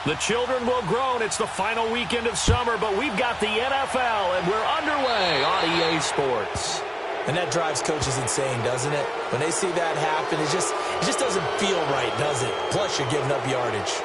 The children will groan. It's the final weekend of summer, but we've got the NFL, and we're underway on EA Sports. And that drives coaches insane, doesn't it? When they see that happen, it just doesn't feel right, does it? Plus, you're giving up yardage.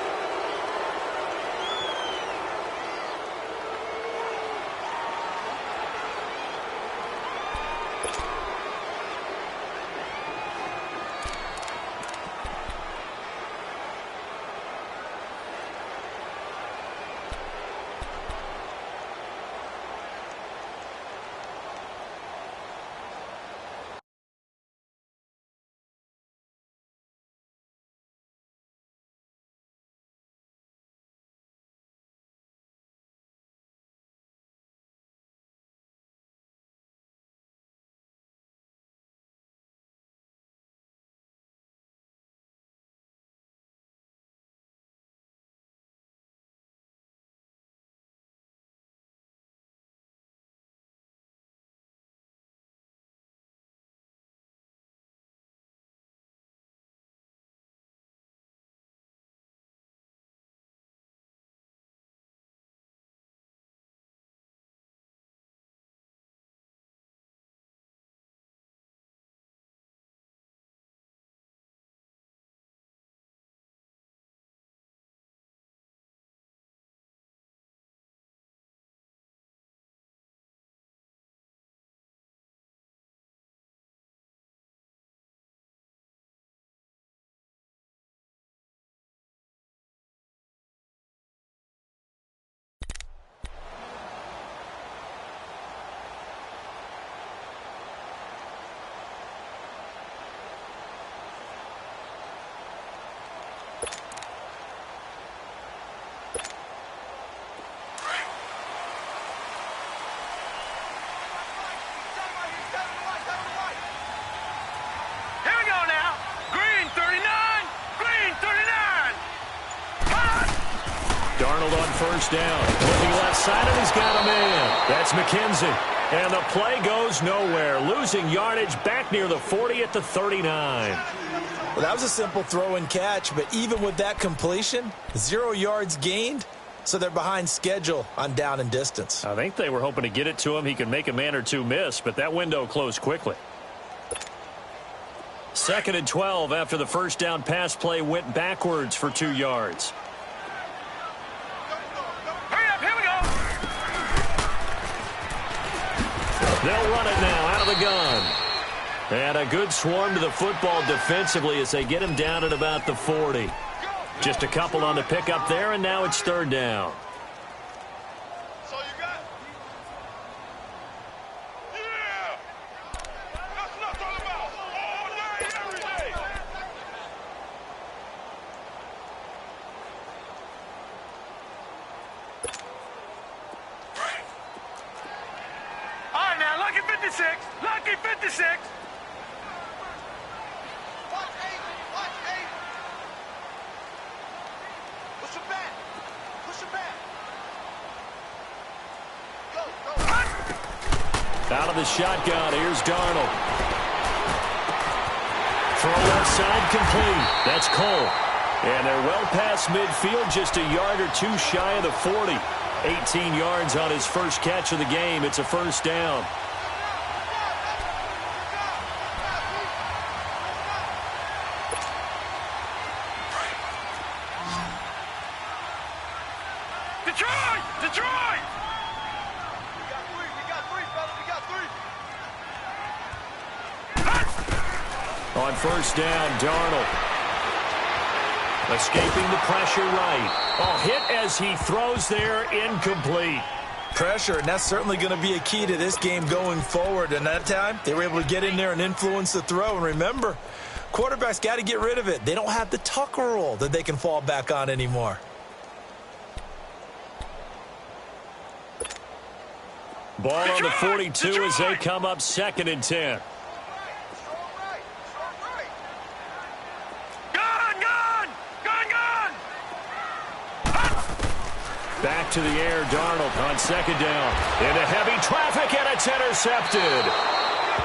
Darnold on first down. Looking left side, and he's got a man. That's McKenzie. And the play goes nowhere. Losing yardage back near the 40 at the 39. Well, that was a simple throw and catch, but even with that completion, 0 yards gained, so they're behind schedule on down and distance. I think they were hoping to get it to him. He could make a man or two miss, but that window closed quickly. 2nd and 12 after the first down pass play went backwards for 2 yards. They'll run it now out of the gun. And a good swarm to the football defensively as they get him down at about the 40. Just a couple on the pickup there, and now it's 3rd down. That's all you got? Yeah! That's what I'm talking about. All day, every day. All right, now, lucky 56. Lucky 56. Watch 8. Watch 8. Push him back. Push him back. Go, go. Out of the shotgun, here's Darnold. Throw left side complete. That's Cole. And they're well past midfield, just a yard or two shy of the 40. 18 yards on his first catch of the game. It's a first down. Detroit! Detroit! We got three, fellas. We got three. On first down, Darnold. Escaping the pressure right. Oh, hit as he throws there, incomplete. Pressure, and that's certainly going to be a key to this game going forward. And that time, they were able to get in there and influence the throw. And remember, quarterbacks got to get rid of it. They don't have the Tucker rule that they can fall back on anymore. Ball on the 42 as they come up 2nd and 10. Back to the air, Darnold on 2nd down. Into heavy traffic, and it's intercepted.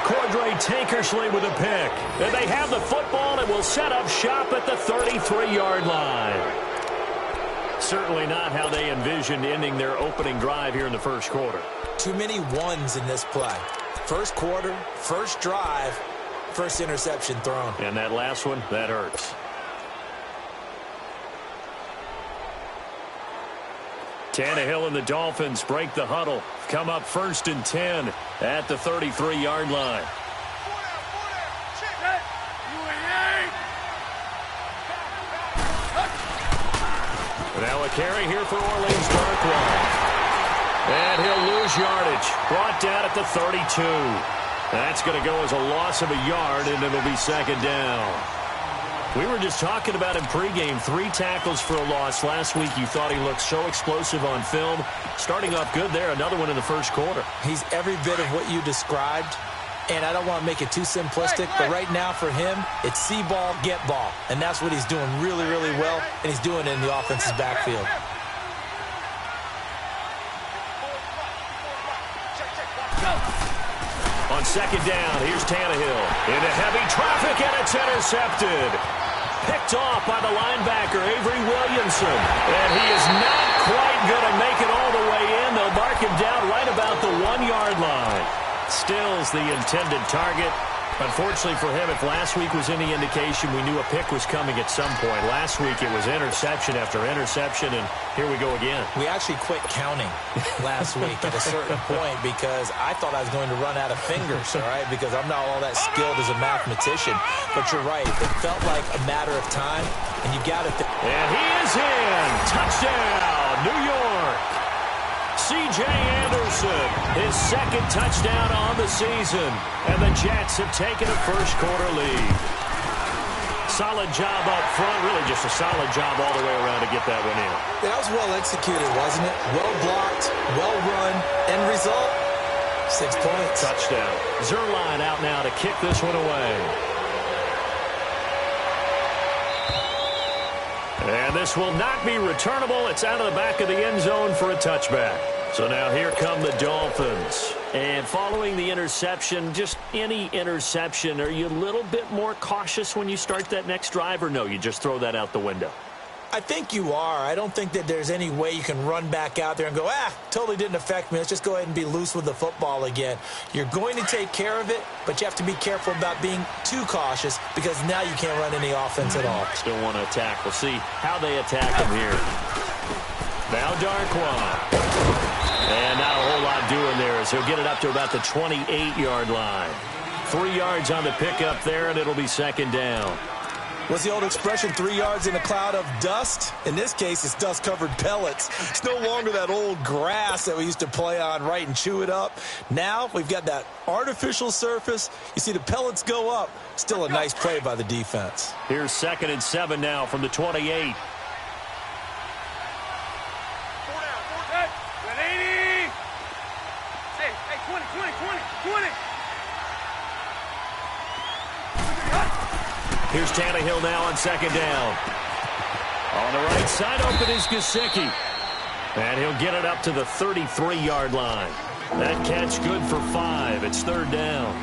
Cordray Tankersley with a pick. And they have the football and will set up shop at the 33-yard line. Certainly not how they envisioned ending their opening drive here in the first quarter. Too many ones in this play. First quarter, first drive, first interception thrown. And that last one, that hurts. Tannehill and the Dolphins break the huddle. Come up 1st and 10 at the 33-yard line. Now a carry here for Orleans Darkwa. And he'll lose yardage. Brought down at the 32. That's going to go as a loss of a yard, and it'll be 2nd down. We were just talking about him pregame. 3 tackles for a loss. Last week you thought he looked so explosive on film. Starting off good there. Another one in the first quarter. He's every bit of what you described. And I don't want to make it too simplistic, but right now for him, it's see ball, get ball. And that's what he's doing really, really well, and he's doing it in the offense's backfield. On 2nd down, here's Tannehill. Into heavy traffic, and it's intercepted. Picked off by the linebacker, Avery Williamson. And he is not quite going to make it all the way in. They'll mark him down right about the 1-yard line. Still's the intended target. Unfortunately for him, if last week was any indication, we knew a pick was coming at some point. Last week it was interception after interception, and here we go again. We actually quit counting last week at a certain point because I thought I was going to run out of fingers, all right, because I'm not all that skilled as a mathematician. But you're right. It felt like a matter of time, and you got it. And he is in. Touchdown, New York. C.J. Anderson, his 2nd touchdown on the season. And the Jets have taken a first-quarter lead. Solid job up front. Really just a solid job all the way around to get that one in. That was well executed, wasn't it? Well blocked, well run. End result, 6 points. Touchdown. Zerline out now to kick this one away. And this will not be returnable. It's out of the back of the end zone for a touchback. So now here come the Dolphins. And following the interception, just any interception, are you a little bit more cautious when you start that next drive, or no, you just throw that out the window? I think you are. I don't think that there's any way you can run back out there and go, totally didn't affect me. Let's just go ahead and be loose with the football again. You're going to take care of it, but you have to be careful about being too cautious because now you can't run any offense at all. Still want to attack. We'll see how they attack him here. Now Darkwa. And not a whole lot doing there as he'll get it up to about the 28-yard line. 3 yards on the pickup there, and it'll be 2nd down. What's the old expression, 3 yards in a cloud of dust? In this case, it's dust-covered pellets. It's no longer that old grass that we used to play on, right, and chew it up. Now we've got that artificial surface. You see the pellets go up. Still a nice play by the defense. Here's 2nd and 7 now from the 28. Here's Tannehill now on 2nd down. On the right side, open is Gesicki. And he'll get it up to the 33-yard line. That catch good for 5. It's 3rd down.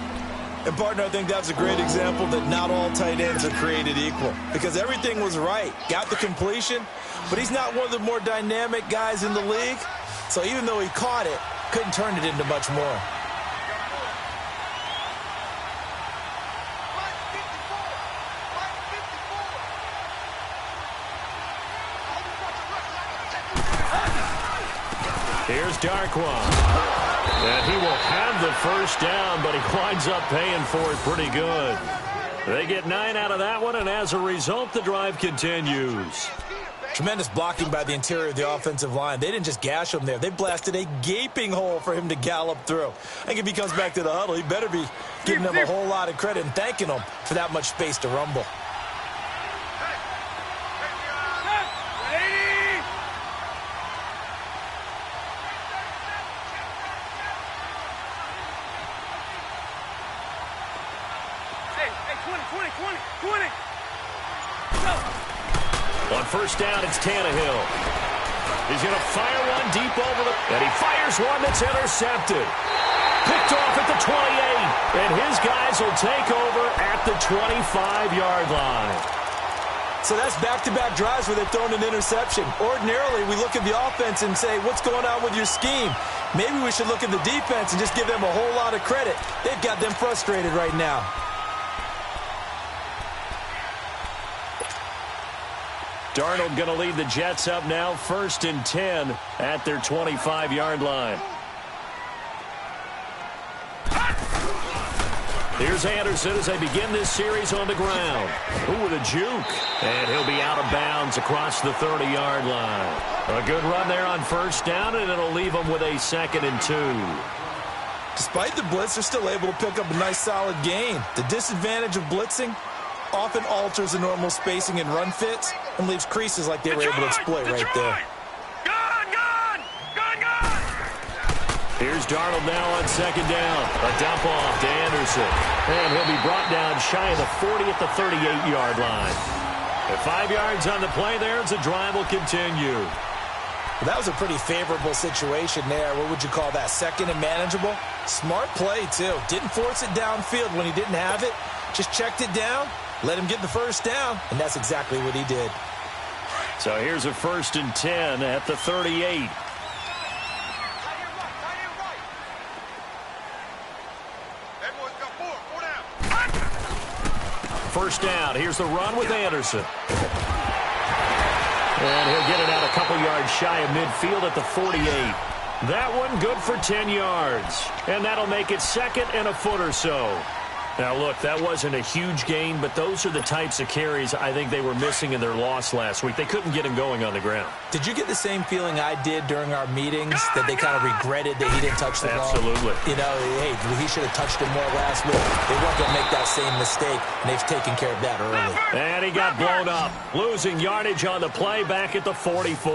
And, partner, I think that's a great example that not all tight ends are created equal. Because everything was right. Got the completion, but he's not one of the more dynamic guys in the league. So even though he caught it, couldn't turn it into much more. Here's Darkwa. And he will have the first down, but he winds up paying for it pretty good. They get 9 out of that one, and as a result, the drive continues. Tremendous blocking by the interior of the offensive line. They didn't just gash him there. They blasted a gaping hole for him to gallop through. I think if he comes back to the huddle, he better be giving them a whole lot of credit and thanking them for that much space to rumble. Hey, 20, 20, 20, 20. Go. On first down, it's Tannehill. He's going to fire one deep over the... And he fires one that's intercepted. Picked off at the 28. And his guys will take over at the 25-yard line. So that's back-to-back drives where they've thrown an interception. Ordinarily, we look at the offense and say, what's going on with your scheme? Maybe we should look at the defense and just give them a whole lot of credit. They've got them frustrated right now. Darnold going to lead the Jets up now, 1st and 10 at their 25-yard line. Here's Anderson as they begin this series on the ground. Ooh, with a juke. And he'll be out of bounds across the 30-yard line. A good run there on first down, and it'll leave them with a 2nd and 2. Despite the blitz, they're still able to pick up a nice, solid gain. The disadvantage of blitzing often alters the normal spacing and run fits and leaves creases like they were able to exploit right there. Here's Darnold now on 2nd down. A dump off to Anderson. And he'll be brought down shy of the 40 at the 38-yard line. At 5 yards on the play there as the drive will continue. Well, that was a pretty favorable situation there. What would you call that? 2nd and manageable? Smart play, too. Didn't force it downfield when he didn't have it. Just checked it down, let him get the first down, and that's exactly what he did. So here's a 1st and 10 at the 38. First down. Here's the run with Anderson. And he'll get it out a couple yards shy of midfield at the 48. That one good for 10 yards. And that'll make it 2nd and a foot or so. Now, look, that wasn't a huge gain, but those are the types of carries I think they were missing in their loss last week. They couldn't get him going on the ground. Did you get the same feeling I did during our meetings, that they kind of regretted that he didn't touch the ball? Absolutely. You know, hey, he should have touched it more last week. They weren't going to make that same mistake, and they've taken care of that early. And he got blown up, losing yardage on the play back at the 44.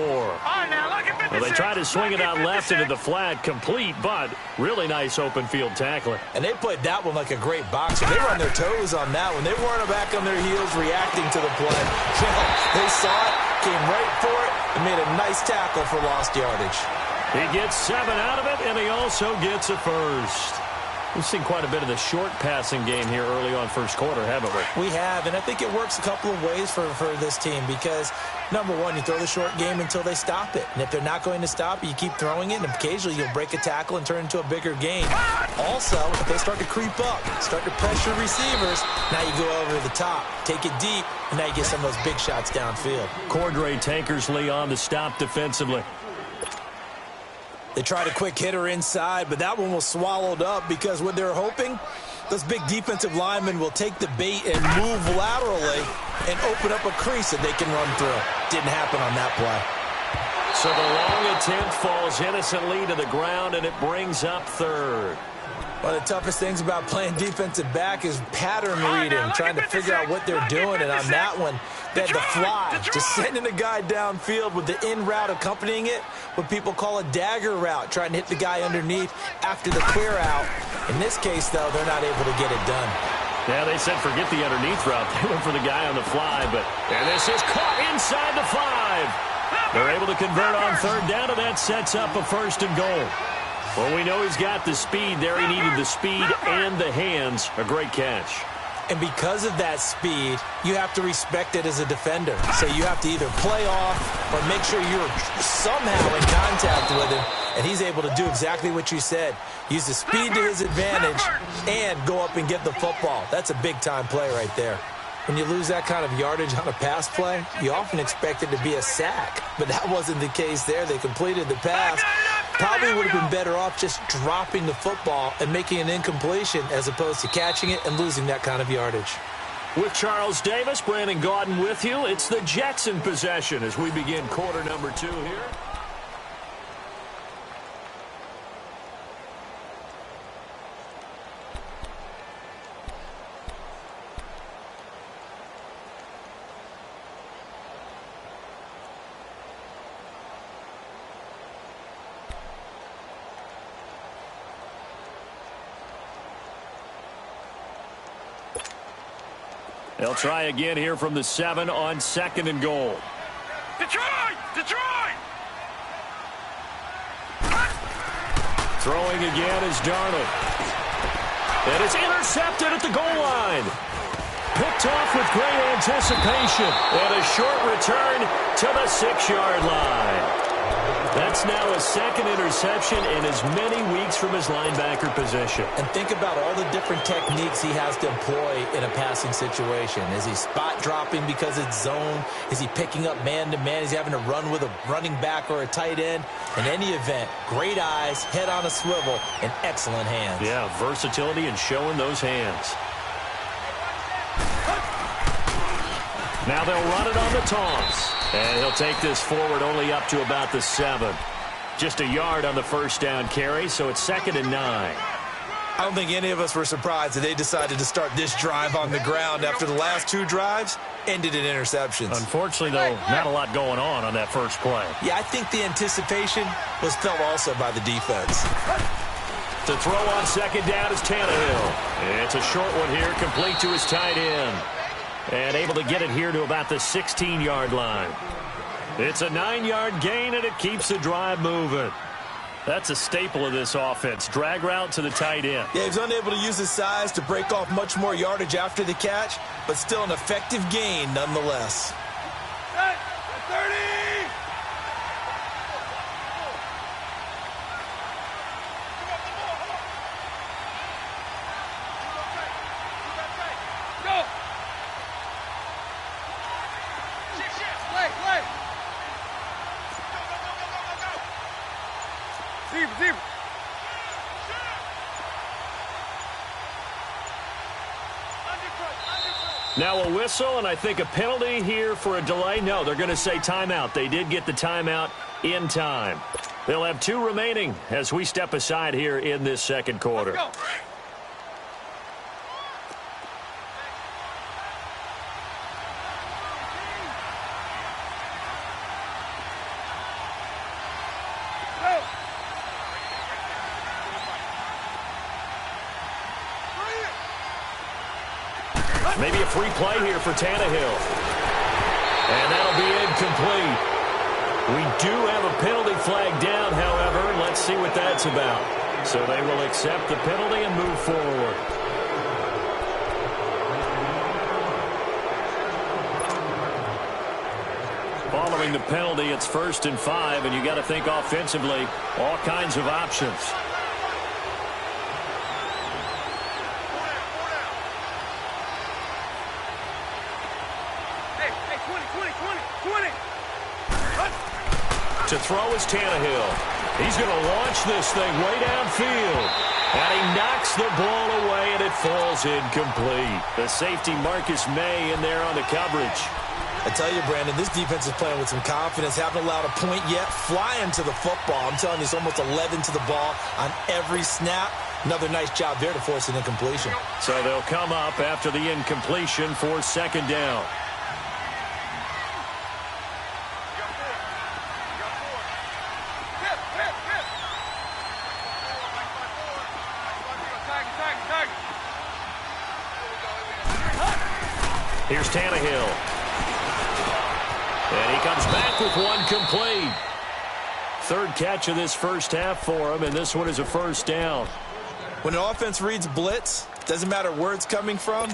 Well, they tried to swing it out left into the flat, complete, but really nice open field tackling. And they played that one like a great boxer. They were on their toes on that one. They weren't back on their heels reacting to the play. They saw it, came right for it, and made a nice tackle for lost yardage. He gets 7 out of it, and he also gets a first. We've seen quite a bit of the short passing game here early on first quarter, haven't we? We have, and I think it works a couple of ways for this team because, number one, you throw the short game until they stop it. And if they're not going to stop it, you keep throwing it, and occasionally you'll break a tackle and turn it into a bigger gain. Also, if they start to creep up, start to pressure receivers, now you go over the top, take it deep, and now you get some of those big shots downfield. Cordray Tankersley on the stop defensively. They tried a quick hitter inside, but that one was swallowed up because what they're hoping, those big defensive linemen will take the bait and move laterally and open up a crease that they can run through. Didn't happen on that play. So the long attempt falls innocently to the ground, and it brings up 3rd. One of the toughest things about playing defensive back is pattern reading, trying to figure out what they're doing. And on that one, they had the fly, just sending a guy downfield with the in route accompanying it, what people call a dagger route, trying to hit the guy underneath after the clear out. In this case, though, they're not able to get it done. Yeah, they said forget the underneath route. They went for the guy on the fly, but and this is caught inside the 5. They're able to convert on 3rd down, and that sets up a 1st and goal. Well, we know he's got the speed there. He needed the speed and the hands. A great catch. And because of that speed, you have to respect it as a defender. So you have to either play off or make sure you're somehow in contact with him. And he's able to do exactly what you said. Use the speed to his advantage and go up and get the football. That's a big-time play right there. When you lose that kind of yardage on a pass play, you often expect it to be a sack. But that wasn't the case there. They completed the pass. Probably would have been better off just dropping the football and making an incompletion as opposed to catching it and losing that kind of yardage. With Charles Davis, Brandon Gaudin with you. It's the Jets in possession as we begin quarter number 2 here. They'll try again here from the 7 on 2nd and goal. Detroit! Detroit! Throwing again is Darnold. And it's intercepted at the goal line. Picked off with great anticipation. And a short return to the 6-yard line. That's now a 2nd interception in as many weeks from his linebacker position. And think about all the different techniques he has to employ in a passing situation. Is he spot dropping because it's zone? Is he picking up man-to-man? Is he having to run with a running back or a tight end? In any event, great eyes, head on a swivel, and excellent hands. Yeah, versatility and showing those hands. Now they'll run it on the toss. And he'll take this forward only up to about the 7. Just a yard on the first down carry, so it's 2nd and 9. I don't think any of us were surprised that they decided to start this drive on the ground after the last 2 drives ended in interceptions. Unfortunately, though, not a lot going on that first play. Yeah, I think the anticipation was felt also by the defense. To throw on 2nd down is Tannehill. It's a short one here, complete to his tight end. And able to get it here to about the 16-yard line. It's a 9-yard gain, and it keeps the drive moving. That's a staple of this offense. Drag route to the tight end. Yeah, he's unable to use his size to break off much more yardage after the catch, but still an effective gain nonetheless. Hey, 30! Now a whistle, and I think a penalty here for a delay. No, they're going to say timeout. They did get the timeout in time. They'll have 2 remaining as we step aside here in this 2nd quarter. Let's go. Maybe a free play here for Tannehill. And that'll be incomplete. We do have a penalty flag down, however. Let's see what that's about. So they will accept the penalty and move forward. Following the penalty, it's 1st and 5, and you got to think offensively, all kinds of options. To throw is Tannehill. He's going to launch this thing way downfield. And he knocks the ball away, and it falls incomplete. The safety, Marcus May, in there on the coverage. I tell you, Brandon, this defense is playing with some confidence. Haven't allowed a point yet. Flying to the football. I'm telling you, it's almost 11 to the ball on every snap. Another nice job there to force an incompletion. So they'll come up after the incompletion for 2nd down. Here's Tannehill. And he comes back with one complete. 3rd catch of this first half for him, and this one is a 1st down. When an offense reads blitz, doesn't matter where it's coming from,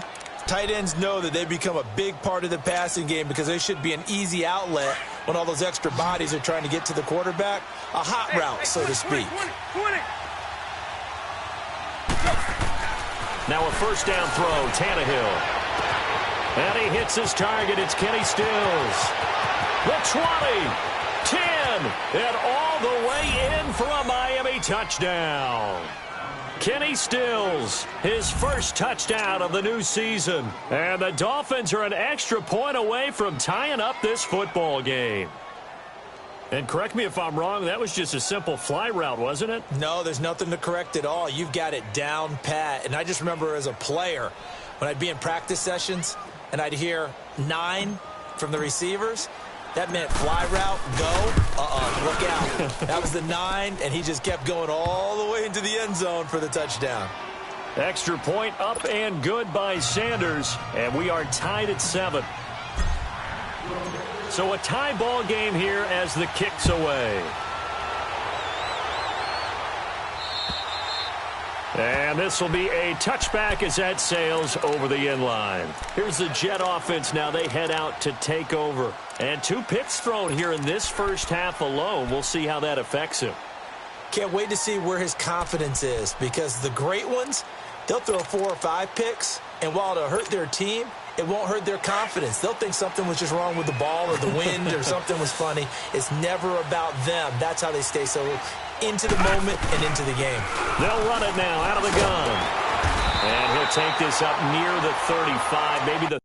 tight ends know that they become a big part of the passing game because they should be an easy outlet when all those extra bodies are trying to get to the quarterback. A hot route, so to speak. 20. Now a 1st down throw, Tannehill. And he hits his target. It's Kenny Stills. The 20, 10, and all the way in for a Miami touchdown. Kenny Stills, his first touchdown of the new season. And the Dolphins are an extra point away from tying up this football game. And correct me if I'm wrong, that was just a simple fly route, wasn't it? No, there's nothing to correct at all. You've got it down pat. And I just remember as a player, when I'd be in practice sessions and I'd hear 9 from the receivers, that meant fly route, go, look out. That was the 9, and he just kept going all the way into the end zone for the touchdown. Extra point up and good by Sanders, and we are tied at 7. So a tie ball game here as the kick's away. And this will be a touchback as that sails over the end line. Here's the Jet offense now. They head out to take over. And 2 picks thrown here in this first half alone. We'll see how that affects him. Can't wait to see where his confidence is, because the great ones, they'll throw 4 or 5 picks, and while it'll hurt their team, it won't hurt their confidence. They'll think something was just wrong with the ball or the wind or something was funny. It's never about them. That's how they stay so into the moment and into the game. They'll run it now out of the gun. And he'll take this up near the 35, maybe the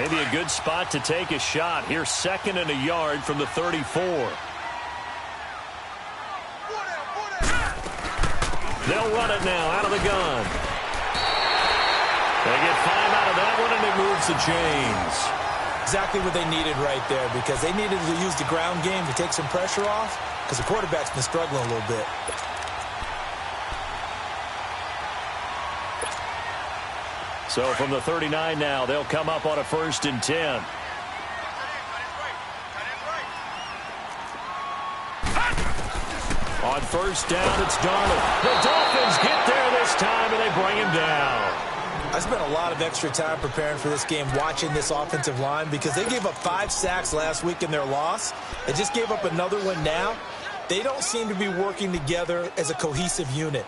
maybe a good spot to take a shot. Here's 2nd and a yard from the 34. They'll run it now out of the gun. They get 5 out of that one, and it moves the chains. Exactly what they needed right there, because they needed to use the ground game to take some pressure off, because the quarterback's been struggling a little bit. So from the 39 now, they'll come up on a 1st and 10. On 1st down, it's Darnold. The Dolphins get there this time, and they bring him down. I spent a lot of extra time preparing for this game, watching this offensive line, because they gave up 5 sacks last week in their loss. They just gave up another one now. They don't seem to be working together as a cohesive unit.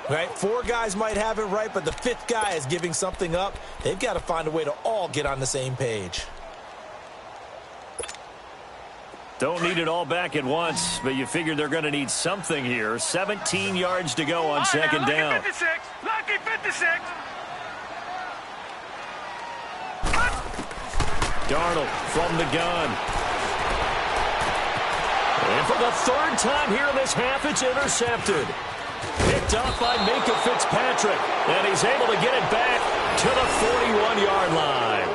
Right? 4 guys might have it right, but the 5th guy is giving something up. They've got to find a way to all get on the same page. Don't need it all back at once, but you figure they're going to need something here. 17 yards to go on 2nd down. Lucky 56. Lucky 56. Darnold from the gun. And for the 3rd time here in this half, it's intercepted. Picked off by Minka Fitzpatrick, and he's able to get it back to the 41-yard line.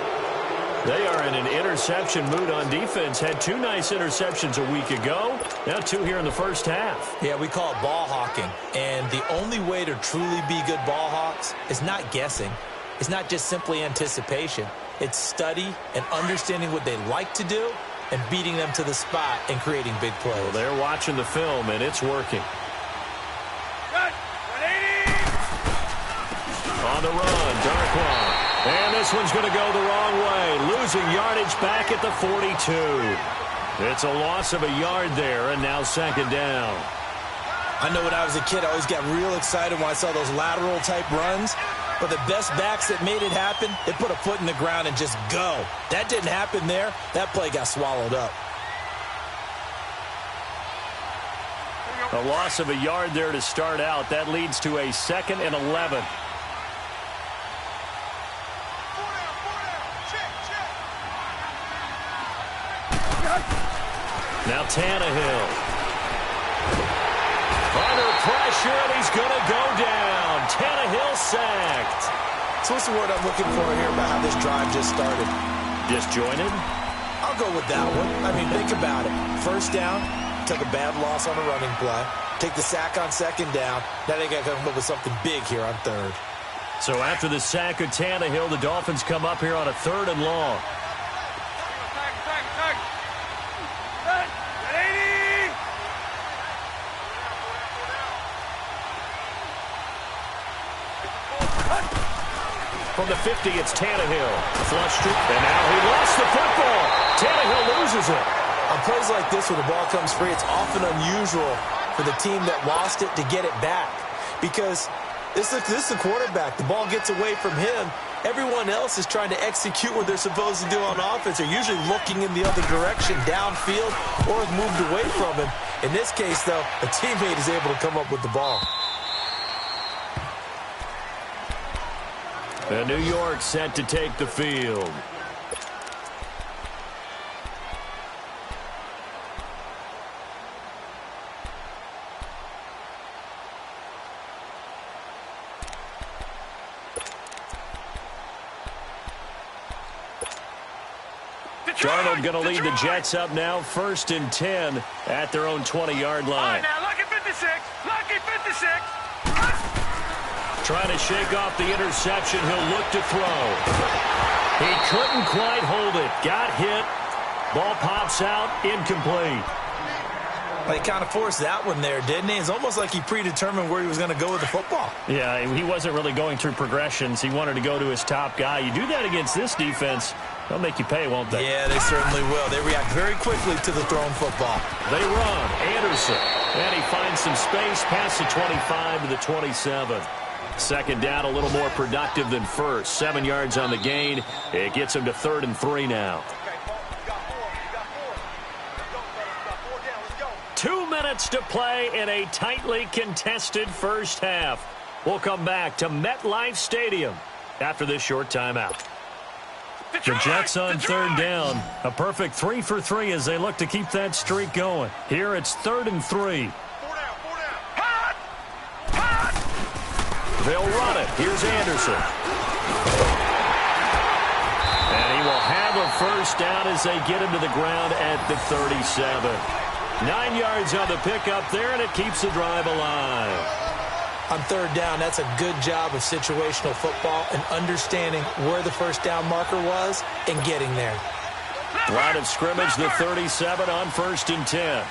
They are in an interception mood on defense. Had 2 nice interceptions a week ago. Now 2 here in the first half. Yeah, we call it ball hawking. And the only way to truly be good ball hawks is not guessing. It's not just simply anticipation. It's study and understanding what they like to do and beating them to the spot and creating big plays. Well, they're watching the film, and it's working. On the run, Darkwa. And this one's going to go the wrong way. Losing yardage back at the 42. It's a loss of a yard there, and now 2nd down. I know when I was a kid, I always got real excited when I saw those lateral-type runs. But the best backs that made it happen, they put a foot in the ground and just go. That didn't happen there. That play got swallowed up. A loss of a yard there to start out. That leads to a 2nd and 11. Now Tannehill. Under pressure, and he's going to go down. Tannehill sacked. So what's the word I'm looking for here about how this drive just started? Disjointed? I'll go with that one. I mean, think about it. 1st down, took a bad loss on a running play, take the sack on second down. Now they got to come up with something big here on third. So after the sack of Tannehill, the Dolphins come up here on a 3rd and long. From the 50, it's Tannehill. Flush to, and now he lost the football. Tannehill loses it. On plays like this where the ball comes free, it's often unusual for the team that lost it to get it back. Because this is the quarterback. The ball gets away from him. Everyone else is trying to execute what they're supposed to do on offense. They're usually looking in the other direction, downfield, or have moved away from him. In this case, though, a teammate is able to come up with the ball. And New York set to take the field. Darnold going to lead the Jets up now, 1st and 10 at their own 20-yard line. Now, lucky 56. Lucky 56. Trying to shake off the interception. He'll look to throw. He couldn't quite hold it. Got hit. Ball pops out. Incomplete. Well, he kind of forced that one there, didn't he? It's almost like he predetermined where he was going to go with the football. Yeah, he wasn't really going through progressions. He wanted to go to his top guy. You do that against this defense, they'll make you pay, won't they? Yeah, they certainly will. They react very quickly to the thrown football. They run. Anderson. And he finds some space past the 25 to the 27. 2nd down, a little more productive than first. 7 yards on the gain. It gets him to 3rd and 3 now. 2 minutes to play in a tightly contested first half. We'll come back to MetLife Stadium after this short timeout. The Jets on 3rd down. A perfect 3 for 3 as they look to keep that streak going. Here it's 3rd and 3. They'll run it. Here's Anderson. And he will have a first down as they get him to the ground at the 37. 9 yards on the pickup there, and it keeps the drive alive. On 3rd down, that's a good job of situational football and understanding where the first down marker was and getting there. Line of scrimmage, the 37 on 1st and 10.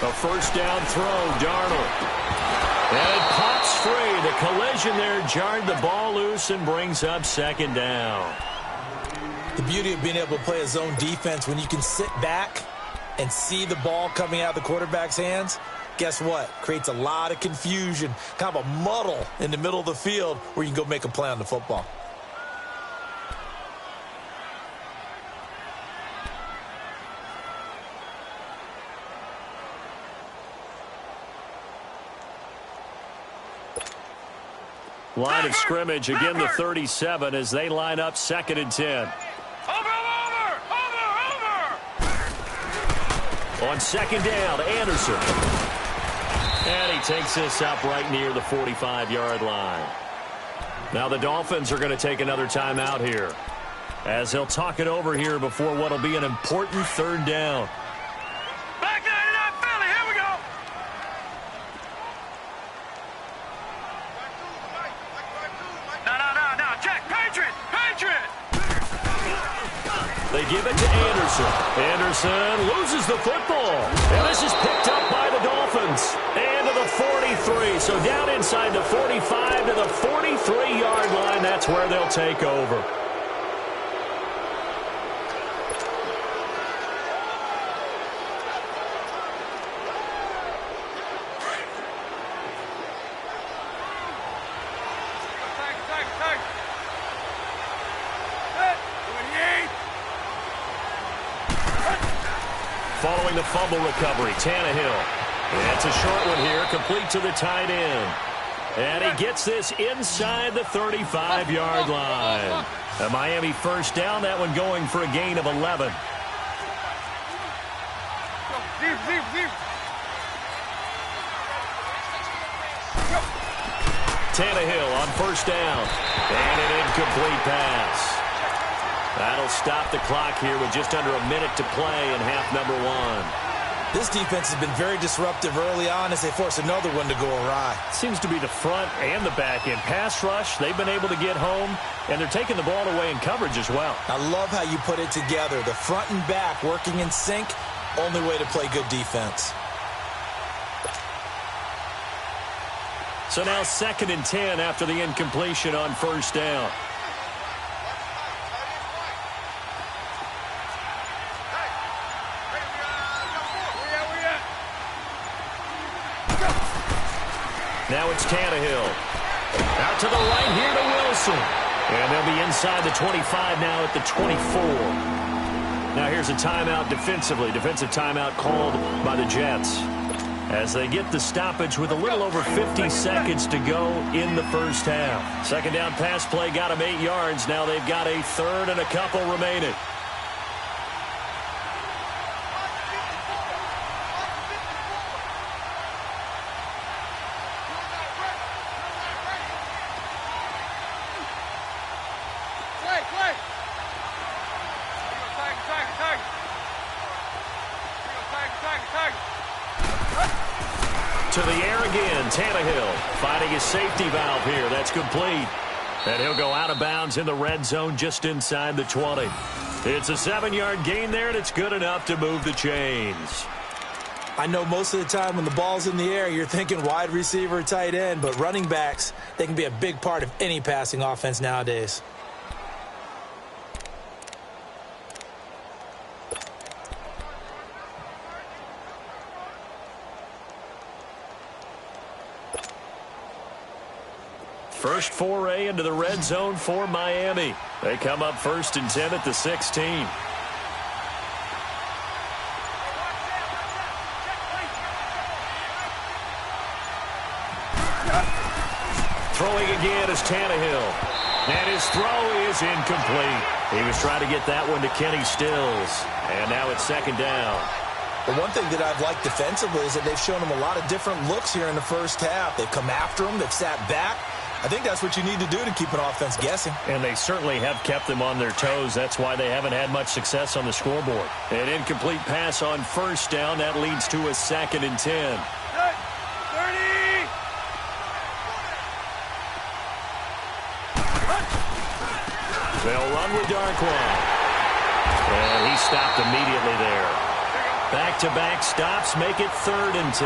A first down throw, Darnold. And it pops free. The collision there jarred the ball loose and brings up 2nd down. The beauty of being able to play a zone defense when you can sit back and see the ball coming out of the quarterback's hands, guess what? Creates a lot of confusion, kind of a muddle in the middle of the field where you can go make a play on the football. Line of scrimmage, again the 37 as they line up 2nd and 10. On 2nd down, Anderson. And he takes this up right near the 45-yard line. Now the Dolphins are going to take another timeout here as he'll talk it over here before what will be an important 3rd down. They give it to Anderson. Anderson loses the football. And this is picked up by the Dolphins. And to the 43. So down inside the 45 to the 43-yard line. That's where they'll take over. Following the fumble recovery, Tannehill. And it's a short one here, complete to the tight end. And he gets this inside the 35-yard line. A Miami first down, that one going for a gain of 11. Tannehill on first down. And an incomplete pass. That'll stop the clock here with just under a minute to play in half number 1. This defense has been very disruptive early on as they force another one to go awry. Seems to be the front and the back end. Pass rush, they've been able to get home, and they're taking the ball away in coverage as well. I love how you put it together. The front and back working in sync, only way to play good defense. So now 2nd and 10 after the incompletion on first down. Now it's Tannehill. Out to the right here to Wilson. And they'll be inside the 25 now at the 24. Now here's a timeout defensively. Defensive timeout called by the Jets as they get the stoppage with a little over 50 seconds to go in the first half. Second down pass play got them 8 yards. Now they've got a third and a couple remaining. To the air again, Tannehill finding his safety valve here. That's complete. And he'll go out of bounds in the red zone just inside the 20. It's a 7-yard gain there, and it's good enough to move the chains. I know most of the time when the ball's in the air, you're thinking wide receiver, tight end, but running backs, they can be a big part of any passing offense nowadays. First foray into the red zone for Miami. They come up 1st and 10 at the 16. Throwing again is Tannehill. And his throw is incomplete. He was trying to get that one to Kenny Stills. And now it's 2nd down. The one thing that I've liked defensively is that they've shown him a lot of different looks here in the first half. They've come after him. They've sat back. I think that's what you need to do to keep an offense guessing. And they certainly have kept them on their toes. That's why they haven't had much success on the scoreboard. An incomplete pass on first down. That leads to a 2nd and 10. 30! They'll run with Darkwa. And he stopped immediately there. Back-to-back stops make it 3rd and 10.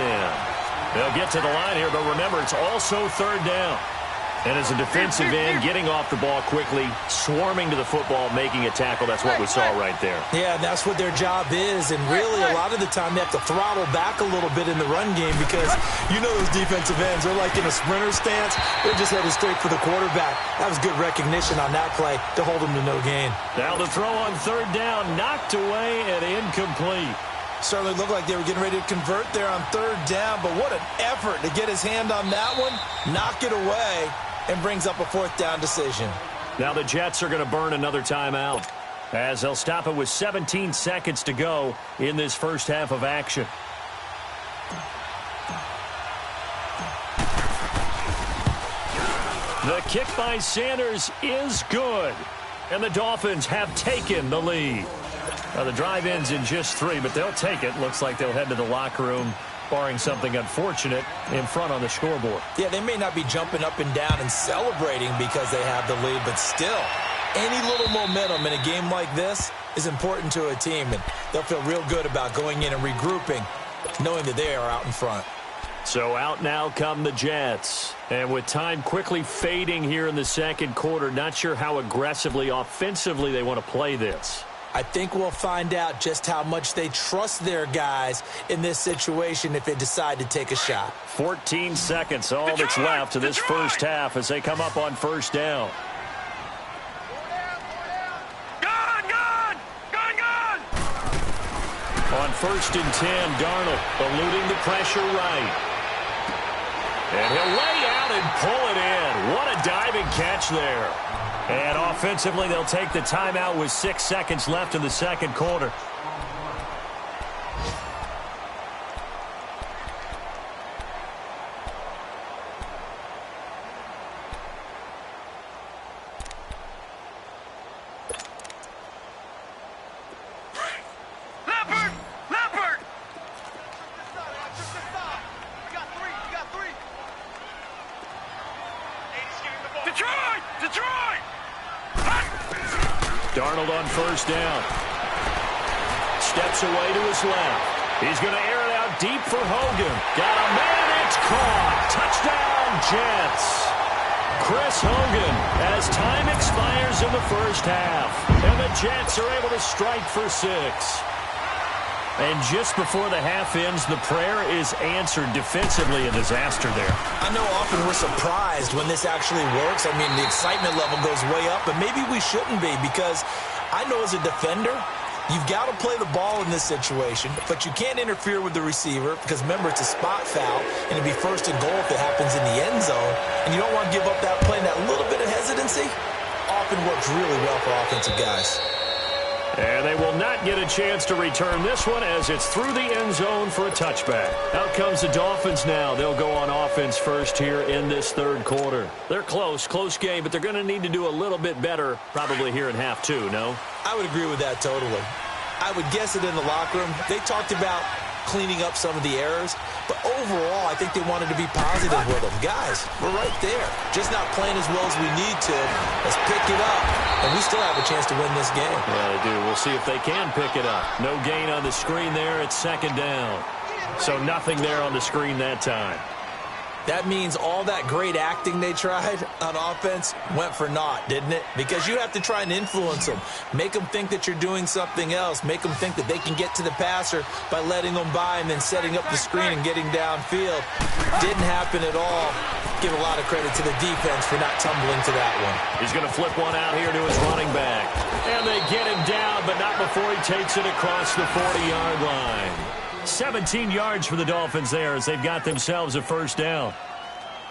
They'll get to the line here, but remember, it's also 3rd down. And as a defensive end, getting off the ball quickly, swarming to the football, making a tackle, that's what we saw right there. Yeah, that's what their job is. And really, a lot of the time, they have to throttle back a little bit in the run game because you know those defensive ends, they're like in a sprinter stance. They're just headed straight for the quarterback. That was good recognition on that play to hold them to no gain. Now the throw on 3rd down, knocked away and incomplete. Certainly looked like they were getting ready to convert there on 3rd down, but what an effort to get his hand on that one, knock it away, and brings up a 4th down decision. Now the Jets are going to burn another timeout as they'll stop it with 17 seconds to go in this first half of action. The kick by Sanders is good, and the Dolphins have taken the lead. Now the drive ends in just 3, but they'll take it. Looks like they'll head to the locker room, barring something unfortunate, in front on the scoreboard. Yeah, they may not be jumping up and down and celebrating because they have the lead, but still, any little momentum in a game like this is important to a team, and they'll feel real good about going in and regrouping, knowing that they are out in front. So out now come the Jets. And with time quickly fading here in the second quarter, not sure how aggressively, offensively they want to play this. I think we'll find out just how much they trust their guys in this situation if they decide to take a shot. 14 seconds, all that's left to this first half as they come up on 1st down. Gone! On 1st and 10, Darnold eluding the pressure right. And he'll lay out and pull it in. What a diving catch there. And offensively, they'll take the timeout with 6 seconds left in the second quarter. Darnold on first down. Steps away to his left. He's going to air it out deep for Hogan. Got a man, it's caught. Touchdown, Jets. Chris Hogan as time expires in the first half. And the Jets are able to strike for 6. And just before the half ends, the prayer is answered. Defensively, a disaster there. I know often we're surprised when this actually works. I mean, the excitement level goes way up, but maybe we shouldn't be, because I know as a defender, you've got to play the ball in this situation, but you can't interfere with the receiver because, remember, it's a spot foul, and it'd be first and goal if it happens in the end zone, and you don't want to give up that play. And that little bit of hesitancy often works really well for offensive guys. And they will not get a chance to return this one as it's through the end zone for a touchback. Out comes the Dolphins now. They'll go on offense first here in this third quarter. They're close game, but they're going to need to do a little bit better probably here in half 2, no? I would agree with that totally. I would guess it in the locker room. They talked about cleaning up some of the errors, but overall, I think they wanted to be positive with them. Guys, we're right there. Just not playing as well as we need to. Let's pick it up, and we still have a chance to win this game. Yeah, they do. We'll see if they can pick it up. No gain on the screen there. It's second down. So nothing there on the screen that time. That means all that great acting they tried on offense went for naught, didn't it? Because you have to try and influence them. Make them think that you're doing something else. Make them think that they can get to the passer by letting them by and then setting up the screen and getting downfield. Didn't happen at all. Give a lot of credit to the defense for not tumbling to that one. He's going to flip one out here to his running back. And they get him down, but not before he takes it across the 40-yard line. 17 yards for the Dolphins there as they've got themselves a first down.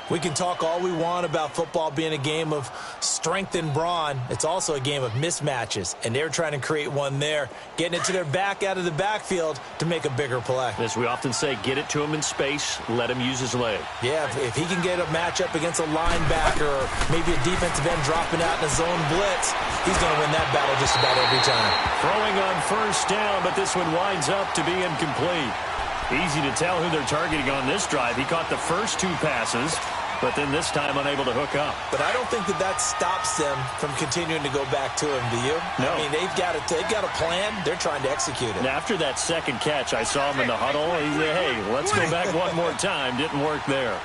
We can talk all we want about football being a game of strength and brawn. It's also a game of mismatches, and they're trying to create one there, getting it to their back out of the backfield to make a bigger play. As we often say, get it to him in space, let him use his leg. Yeah, if he can get a matchup against a linebacker or maybe a defensive end dropping out in a zone blitz, he's going to win that battle just about every time. Throwing on first down, but this one winds up to be incomplete. Easy to tell who they're targeting on this drive. He caught the first 2 passes, but then this time unable to hook up. But I don't think that stops them from continuing to go back to him, do you? No. I mean, they've got a plan. They're trying to execute it. And after that second catch, I saw him in the huddle. He said, hey, let's go back one more time. Didn't work there.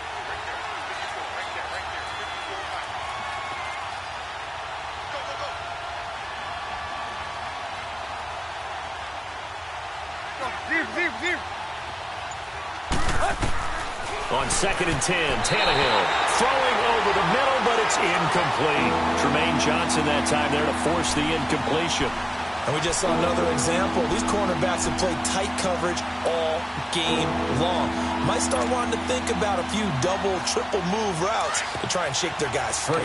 On 2nd and 10, Tannehill throwing over the middle, but it's incomplete. Tremaine Johnson that time there to force the incompletion. And we just saw another example. These cornerbacks have played tight coverage all game long. Might start wanting to think about a few double, triple move routes to try and shake their guys free.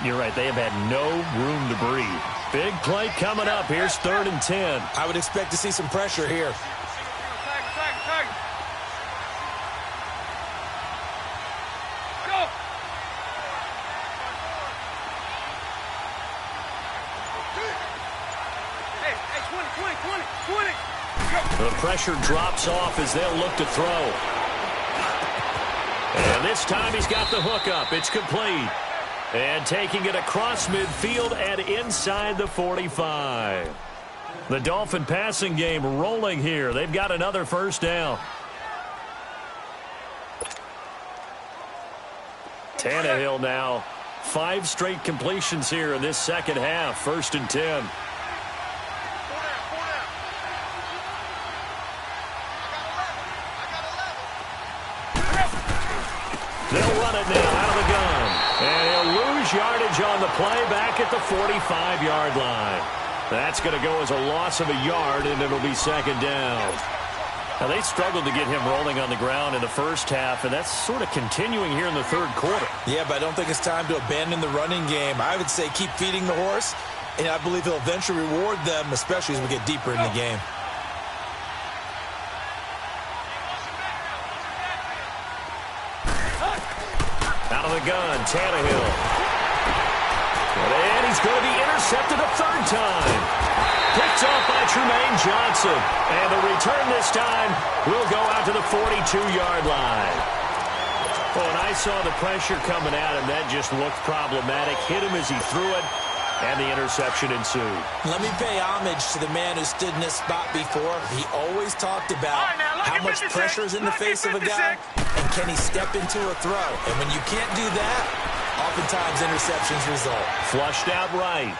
You're right, they have had no room to breathe. Big play coming up. Here's 3rd and 10. I would expect to see some pressure here. The pressure drops off as they'll look to throw. And this time he's got the hook up. It's complete. And taking it across midfield and inside the 45. The Dolphin passing game rolling here. They've got another first down. Tannehill now. 5 straight completions here in this second half. 1st and 10. They'll run it now out of the gun. And he'll lose yardage on the play back at the 45-yard line. That's going to go as a loss of a yard, and it'll be 2nd down. Now, they struggled to get him rolling on the ground in the first half, and that's sort of continuing here in the third quarter. Yeah, but I don't think it's time to abandon the running game. I would say keep feeding the horse, and I believe he'll eventually reward them, especially as we get deeper in the game. Out of the gun, Tannehill. And he's going to be intercepted a 3rd time. Picked off by Tremaine Johnson. And the return this time will go out to the 42-yard line. Oh, and I saw the pressure coming at him. That just looked problematic. Hit him as he threw it. And the interception ensued. Let me pay homage to the man who stood in this spot before. He always talked about how much pressure is in the face of a guy, and can he step into a throw. And when you can't do that, oftentimes interceptions result. Flushed out right.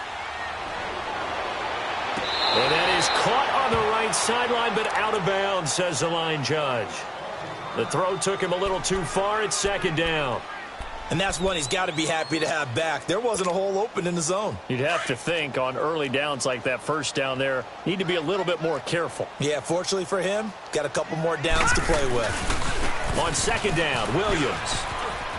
And that is caught on the right sideline, but out of bounds, says the line judge. The throw took him a little too far. It's second down. And that's one he's got to be happy to have back. There wasn't a hole open in the zone. You'd have to think on early downs like that first down there, need to be a little bit more careful. Yeah, fortunately for him, got a couple more downs to play with. On second down, Williams.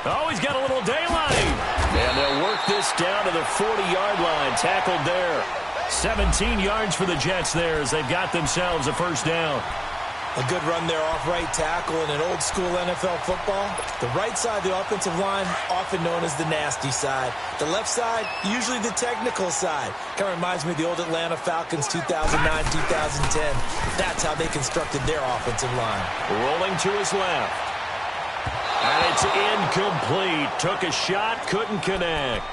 Oh, he's got a little daylight. And they'll work this down to the 40-yard line. Tackled there. 17 yards for the Jets there as they've got themselves a first down. A good run there off right tackle in an old-school NFL football. The right side of the offensive line, often known as the nasty side. The left side, usually the technical side. Kind of reminds me of the old Atlanta Falcons 2009-2010. That's how they constructed their offensive line. Rolling to his left. And it's incomplete. Took a shot, couldn't connect.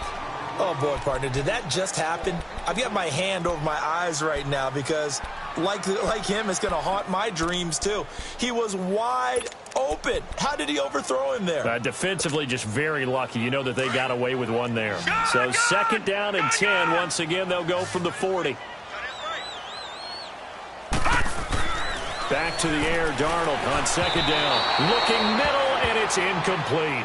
Oh, boy, partner, did that just happen? I've got my hand over my eyes right now because, like him, it's going to haunt my dreams, too. He was wide open. How did he overthrow him there? Defensively, just very lucky. You know that they got away with one there. So second down and 10. Once again, they'll go from the 40. Back to the air, Darnold on second down. Looking middle, and it's incomplete.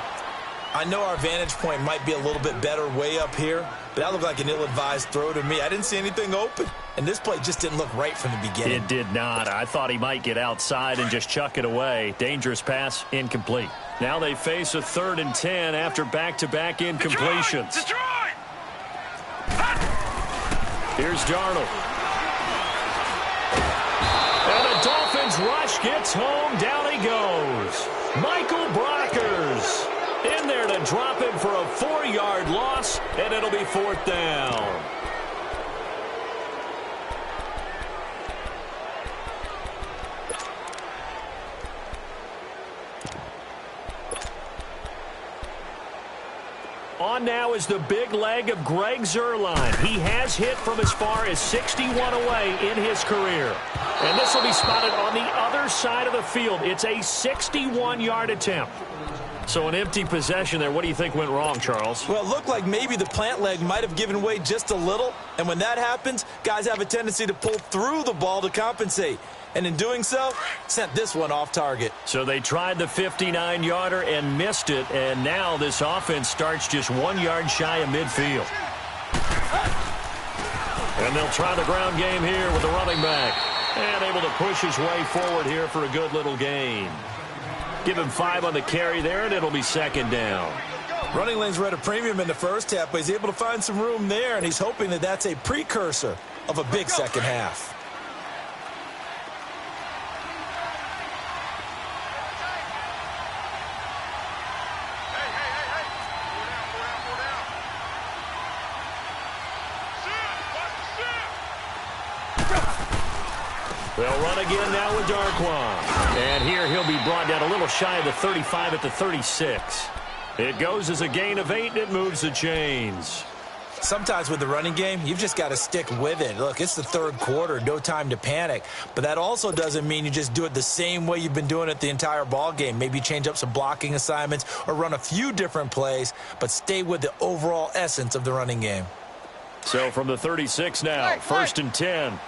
I know our vantage point might be a little bit better way up here, but that looked like an ill-advised throw to me. I didn't see anything open, and this play just didn't look right from the beginning. It did not. I thought he might get outside and just chuck it away. Dangerous pass, incomplete. Now they face a 3rd and 10 after back-to-back incompletions. Detroit! Here's Darnold. And the Dolphins rush gets home. Down he goes. Michael Brockers in there to drop him for a 4-yard loss, and it'll be 4th down. On now is the big leg of Greg Zuerlein. He has hit from as far as 61 away in his career. And this will be spotted on the other side of the field. It's a 61-yard attempt. So an empty possession there. What do you think went wrong, Charles? Well, it looked like maybe the plant leg might have given way just a little. And when that happens, guys have a tendency to pull through the ball to compensate. And in doing so, sent this one off target. So they tried the 59-yarder and missed it. And now this offense starts just 1 yard shy of midfield. And they'll try the ground game here with the running back. And able to push his way forward here for a good little gain. Give him 5 on the carry there, and it'll be second down. Running lanes were at a premium in the first half, but he's able to find some room there, and he's hoping that that's a precursor of a big second half. They'll run again now with Darquan. And here he'll be brought down a little shy of the 35 at the 36. It goes as a gain of 8, and it moves the chains. Sometimes with the running game, you've just got to stick with it. Look, it's the 3rd quarter, no time to panic. But that also doesn't mean you just do it the same way you've been doing it the entire ball game. Maybe change up some blocking assignments or run a few different plays, but stay with the overall essence of the running game. So from the 36 now, 1st and 10.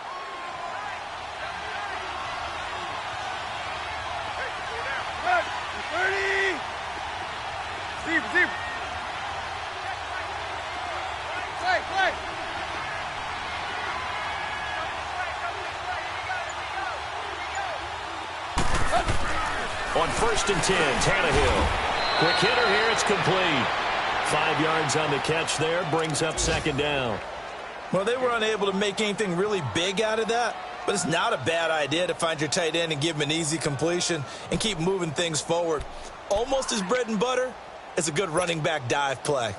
On 1st and 10, Tannehill. Quick hitter here, it's complete. 5 yards on the catch there, brings up second down. Well, they were unable to make anything really big out of that, but it's not a bad idea to find your tight end and give him an easy completion and keep moving things forward. Almost as bread and butter as a good running back dive play.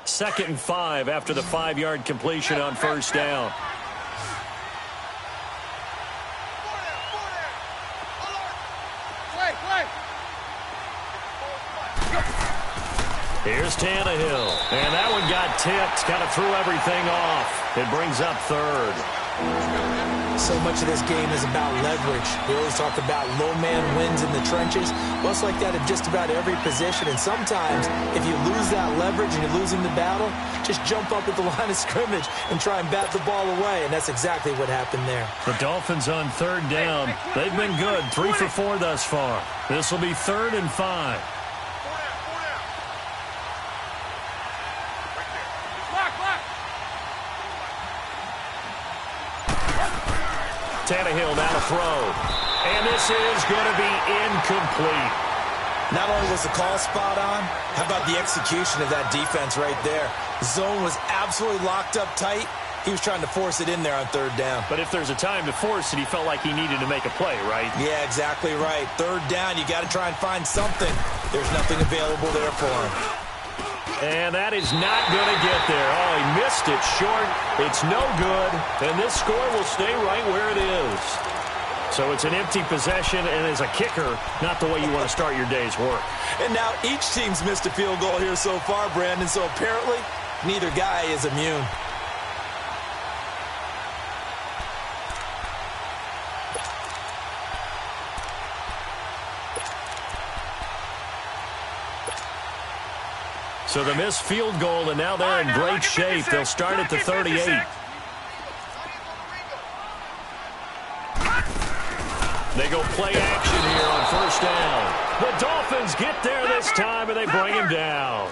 Second and 5 after the 5-yard completion on first down. Here's Tannehill. And that one got tipped. Kind of threw everything off. It brings up third. So much of this game is about leverage. We always talk about low man wins in the trenches. Well, it's like that in just about every position. And sometimes, if you lose that leverage and you're losing the battle, just jump up at the line of scrimmage and try and bat the ball away. And that's exactly what happened there. The Dolphins on third down. They've been good. 3 for 4 thus far. This will be 3rd and 5. Tannehill now to throw. And this is going to be incomplete. Not only was the call spot on, how about the execution of that defense right there? The zone was absolutely locked up tight. He was trying to force it in there on 3rd down. But if there's a time to force it, he felt like he needed to make a play, right? Yeah, exactly right. 3rd down, you got to try and find something. There's nothing available there for him. And that is not going to get there. Oh, he missed it short. It's no good. And this score will stay right where it is. So it's an empty possession, and as a kicker, not the way you want to start your day's work. And now each team's missed a field goal here so far, Brandon, so apparently neither guy is immune. So the missed field goal, and now they're in great shape. They'll start at the 38. They go play action here on 1st down. The Dolphins get there this time, and they bring him down.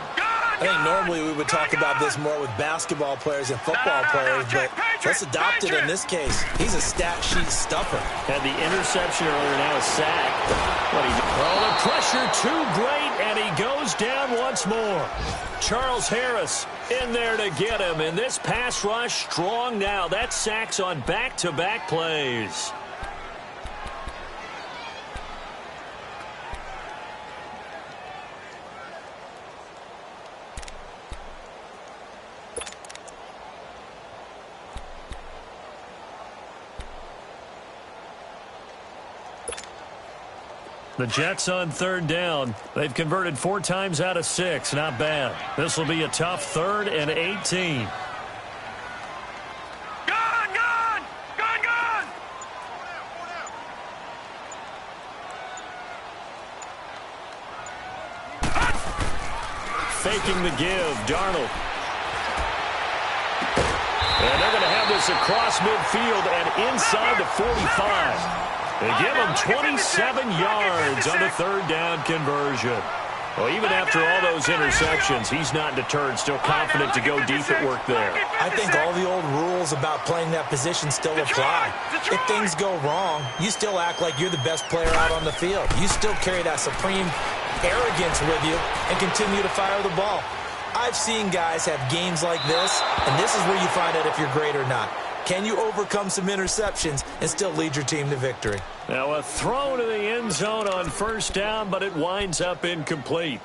I think normally we would talk about this more with basketball players and football players, but let's adopt it in this case. He's a stat sheet stuffer. Had the interception earlier, now a sack. Well, the pressure too great, and he goes down once more. Charles Harris in there to get him, and this pass rush strong now. That's sacks on back-to-back plays. The Jets on 3rd down. They've converted 4 times out of 6. Not bad. This will be a tough 3rd and 18. Gone! Faking the give, Darnold. And they're going to have this across midfield and inside the 45. They give him 27 yards on the 3rd down conversion. Well, even after all those interceptions, he's not deterred, still confident to go deep at work there. I think all the old rules about playing that position still apply. If things go wrong, you still act like you're the best player out on the field. You still carry that supreme arrogance with you and continue to fire the ball. I've seen guys have games like this, and this is where you find out if you're great or not. Can you overcome some interceptions and still lead your team to victory? Now a throw to the end zone on 1st down, but it winds up incomplete.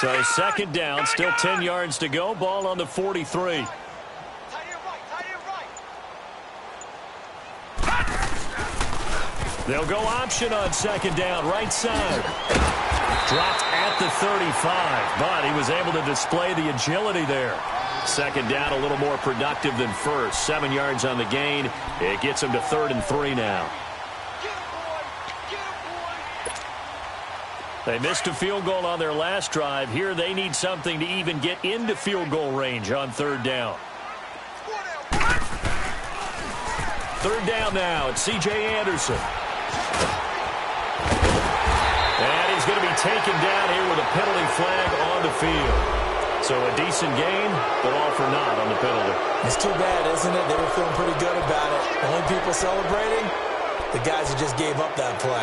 So 2nd down, still 10 yards to go. Ball on the 43. They'll go option on 2nd down, right side. Dropped at the 35, but he was able to display the agility there. 2nd down, a little more productive than 1st. 7 yards on the gain. It gets him to 3rd and 3 now. They missed a field goal on their last drive. Here they need something to even get into field goal range on 3rd down. 3rd down now. It's C.J. Anderson. And he's going to be taken down here with a penalty flag on the field. So a decent game, but all for naught on the penalty. It's too bad, isn't it? They were feeling pretty good about it. The only people celebrating, the guys who just gave up that play.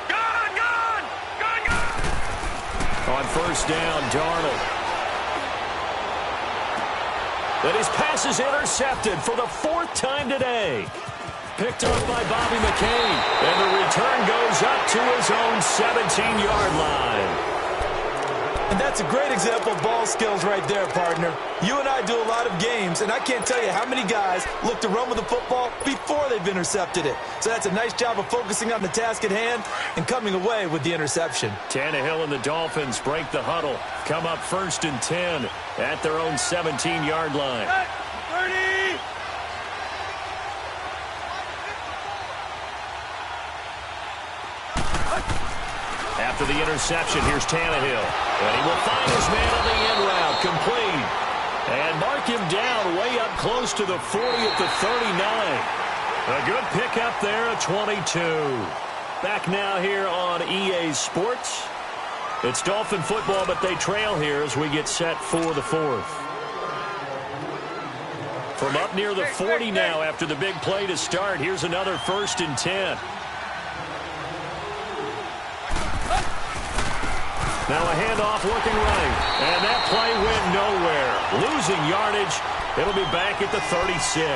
Gone! first down, Darnold. But his pass is intercepted for the 4th time today. Picked off by Bobby McCain. And the return goes up to his own 17-yard line. And that's a great example of ball skills right there, partner. You and I do a lot of games, and I can't tell you how many guys look to run with the football before they've intercepted it. So that's a nice job of focusing on the task at hand and coming away with the interception. Tannehill and the Dolphins break the huddle. Come up 1st and 10 at their own 17-yard line. 30! After the interception, here's Tannehill. And he will find his man on the end route, complete. And mark him down way up close to the 40 at the 39. A good pickup there at 22. Back now here on EA Sports. It's Dolphin football, but they trail here as we get set for the 4th. From up near the 40 now after the big play to start, here's another 1st and 10. Now a handoff looking right. And that play went nowhere. Losing yardage. It'll be back at the 36.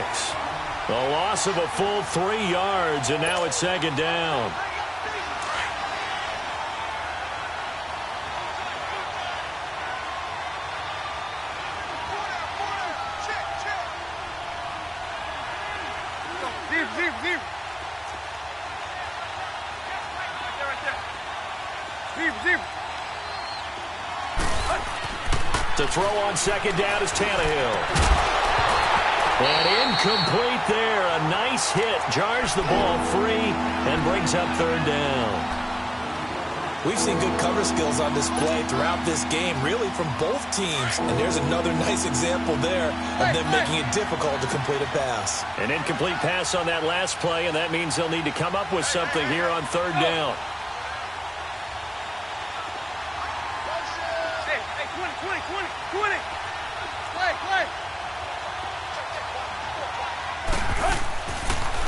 A loss of a full 3 yards, and now it's 2nd down. To throw on 2nd down is Tannehill. And incomplete there. A nice hit. Jars the ball free and brings up 3rd down. We've seen good cover skills on display throughout this game, really from both teams. And there's another nice example there of them making it difficult to complete a pass. An incomplete pass on that last play, and that means they'll need to come up with something here on 3rd down.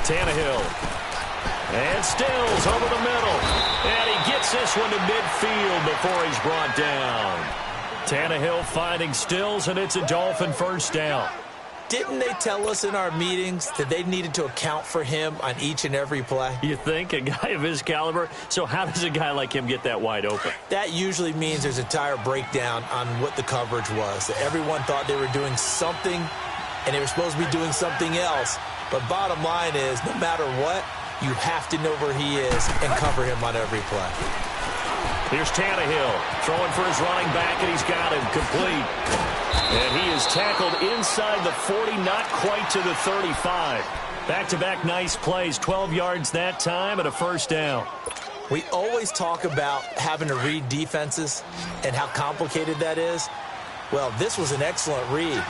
Tannehill. And Stills over the middle. And he gets this one to midfield before he's brought down. Tannehill finding Stills, and it's a Dolphin 1st down. Didn't they tell us in our meetings that they needed to account for him on each and every play? You think? A guy of his caliber? So how does a guy like him get that wide open? That usually means there's a entire breakdown on what the coverage was. That everyone thought they were doing something, and they were supposed to be doing something else. But bottom line is, no matter what, you have to know where he is and cover him on every play. Here's Tannehill throwing for his running back, and he's got him complete. And he is tackled inside the 40, not quite to the 35. Back-to-back nice plays, 12 yards that time and a 1st down. We always talk about having to read defenses and how complicated that is. Well, this was an excellent read.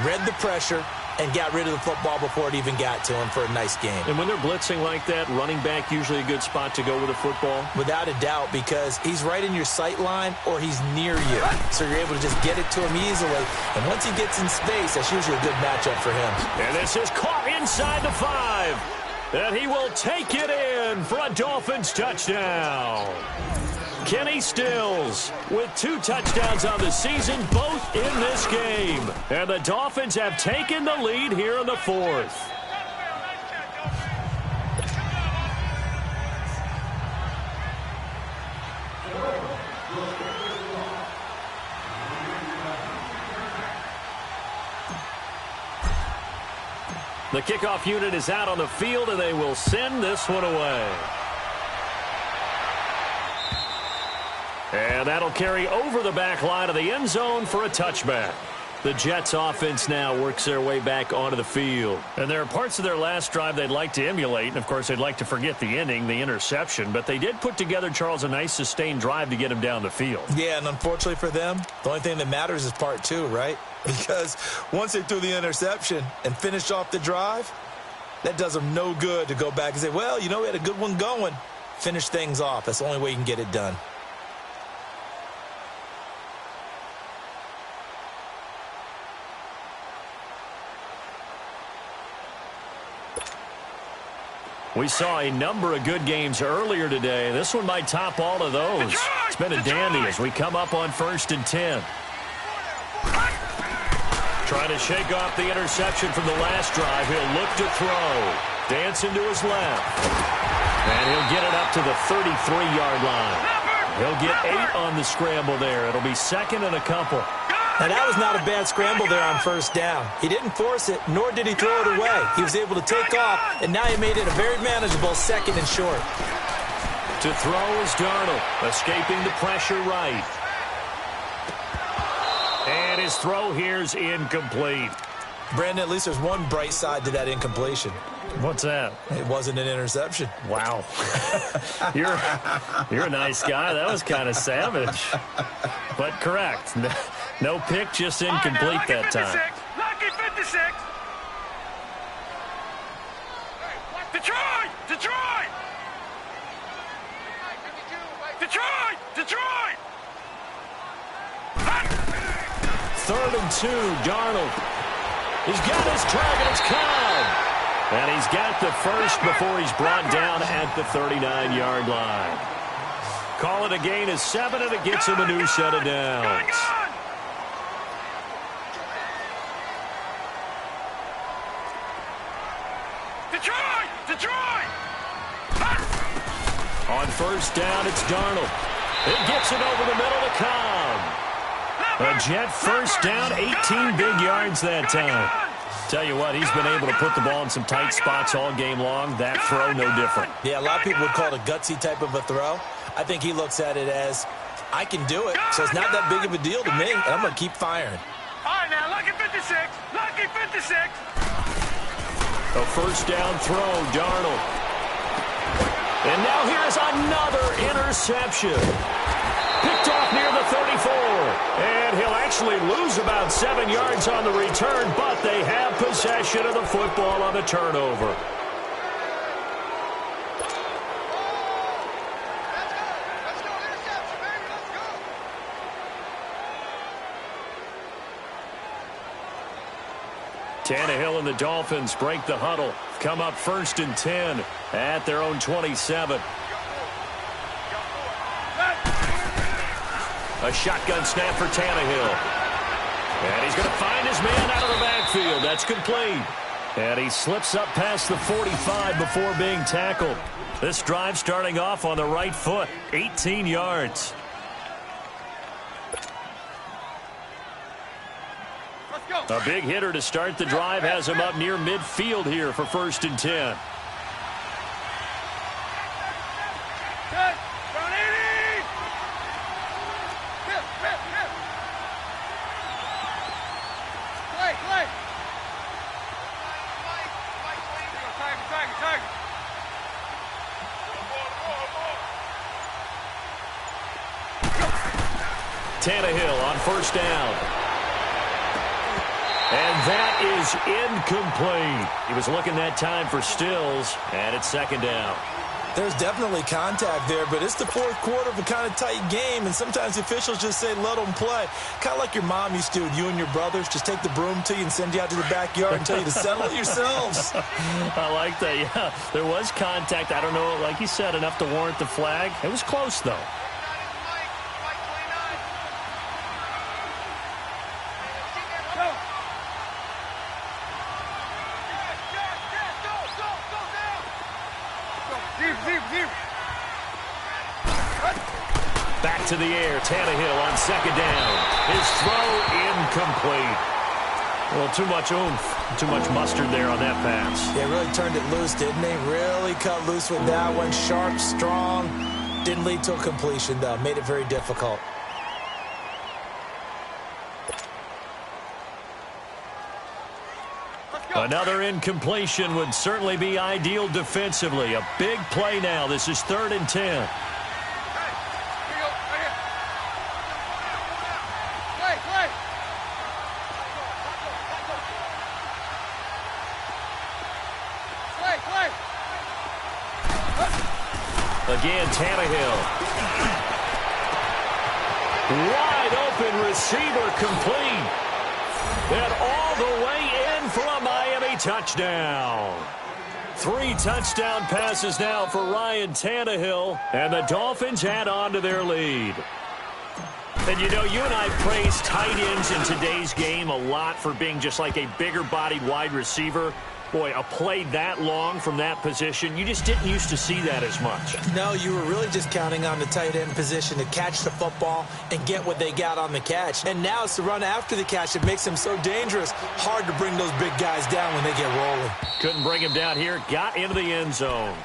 Read the pressure and got rid of the football before it even got to him for a nice game. And when they're blitzing like that, running back usually a good spot to go with a football? Without a doubt, because he's right in your sight line or he's near you. So you're able to just get it to him easily. And once he gets in space, that's usually a good matchup for him. And this is caught inside the 5. And he will take it in for a Dolphins touchdown. Kenny Stills with 2 touchdowns on the season, both in this game. And the Dolphins have taken the lead here in the 4th. The kickoff unit is out on the field, and they will send this one away. And that'll carry over the back line of the end zone for a touchback. The Jets offense now works their way back onto the field. And there are parts of their last drive they'd like to emulate. And, of course, they'd like to forget the ending, the interception. But they did put together, Charles, a nice sustained drive to get him down the field. Yeah, and unfortunately for them, the only thing that matters is part 2, right? Because once they threw the interception and finished off the drive, that does them no good to go back and say, well, you know, we had a good one going. Finish things off. That's the only way you can get it done. We saw a number of good games earlier today. This one might top all of those. It's been a dandy as we come up on 1st and 10. Trying to shake off the interception from the last drive. He'll look to throw. Dancing to his left. And he'll get it up to the 33-yard line. He'll get 8 on the scramble there. It'll be 2nd and a couple. And that was not a bad scramble there on 1st down. He didn't force it, nor did he throw it away. He was able to take off, and now he made it a very manageable 2nd and short. To throw is Darnold, escaping the pressure right. And his throw here's incomplete. Brandon, at least there's one bright side to that incompletion. What's that? It wasn't an interception. Wow. You're a nice guy. That was kind of savage. But correct. No pick, just incomplete that time. Lucky 56. Detroit! Detroit! Detroit! Detroit! 3rd and 2, Darnold. He's got his target. It's Cobb. And he's got the first before he's brought down at the 39-yard line. Call it a gain of 7, and it gets him a new set of downs. Detroit! Detroit! On 1st down, it's Darnold. It gets it over the middle to Cobb. A Jet 1st down, 18 big yards that time. Tell you what, he's been able to put the ball in some tight spots all game long. That throw, no different. Yeah, a lot of people would call it a gutsy type of a throw. I think he looks at it as, I can do it, so it's not that big of a deal to me, and I'm going to keep firing. All right, now, lucky 56. Lucky 56. A 1st down throw, Darnold. And now here's another interception. Picked off near the 34. And he'll actually lose about 7 yards on the return, but they have possession of the football on the turnover. Tannehill and the Dolphins break the huddle. Come up 1st and 10 at their own 27. A shotgun snap for Tannehill. And he's going to find his man out of the backfield. That's complete. And he slips up past the 45 before being tackled. This drive starting off on the right foot. 18 yards. A big hitter to start the drive has him up near midfield here for 1st and 10. Tannehill on 1st down. And that is incomplete. He was looking that time for Stills, and it's 2nd down. There's definitely contact there, but it's the 4th quarter of a kind of tight game, and sometimes the officials just say, let them play. Kind of like your mom used to with you and your brothers. Just take the broom to you and send you out to the backyard and tell you to settle it yourselves. I like that, yeah. There was contact. I don't know, like you said, enough to warrant the flag. It was close, though. Back to the air, Tannehill on 2nd down. His throw incomplete. Well, too much oomph, too much mustard there on that pass. Yeah, really turned it loose, didn't he? Really cut loose with that one. Sharp, strong. Didn't lead to a completion, though. Made it very difficult. Another incompletion would certainly be ideal defensively. A big play now. This is 3rd and 10. Again, Tannehill. Wide open receiver complete. And all the way in for a Miami touchdown. 3 touchdown passes now for Ryan Tannehill, and the Dolphins add on to their lead. And you know, you and I praise tight ends in today's game a lot for being just like a bigger-bodied wide receiver. Boy, a play that long from that position, you just didn't used to see that as much. No, you were really just counting on the tight end position to catch the football and get what they got on the catch. And now it's the run after the catch that makes them so dangerous. Hard to bring those big guys down when they get rolling. Couldn't bring him down here. Got into the end zone.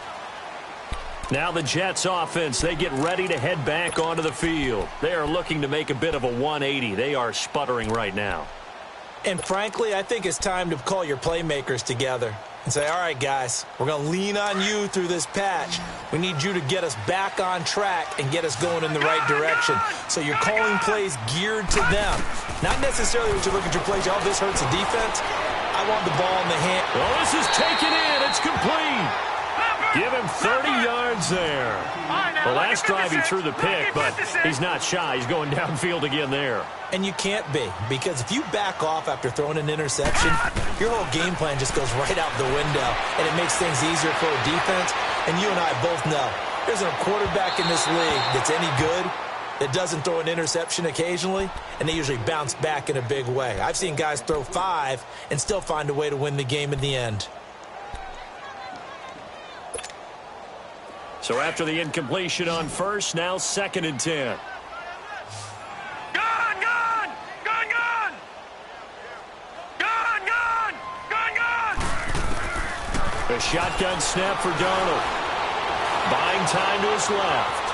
Now the Jets offense, they get ready to head back onto the field. They are looking to make a bit of a 180. They are sputtering right now. And frankly, I think it's time to call your playmakers together and say, all right, guys, we're going to lean on you through this patch. We need you to get us back on track and get us going in the right direction. So you're calling plays geared to them. Not necessarily when you look at your plays, oh, this hurts the defense. I want the ball in the hand. Well, this is taken in. It's complete. Give him 30 yards there. The last drive he threw the pick, but he's not shy. He's going downfield again there. And you can't be, because if you back off after throwing an interception, your whole game plan just goes right out the window, and it makes things easier for a defense. And you and I both know there's a quarterback in this league that's any good that doesn't throw an interception occasionally, and they usually bounce back in a big way. I've seen guys throw 5 and still find a way to win the game in the end. So after the incompletion on first, now 2nd and 10. A shotgun snap for Darnold. Buying time to his left.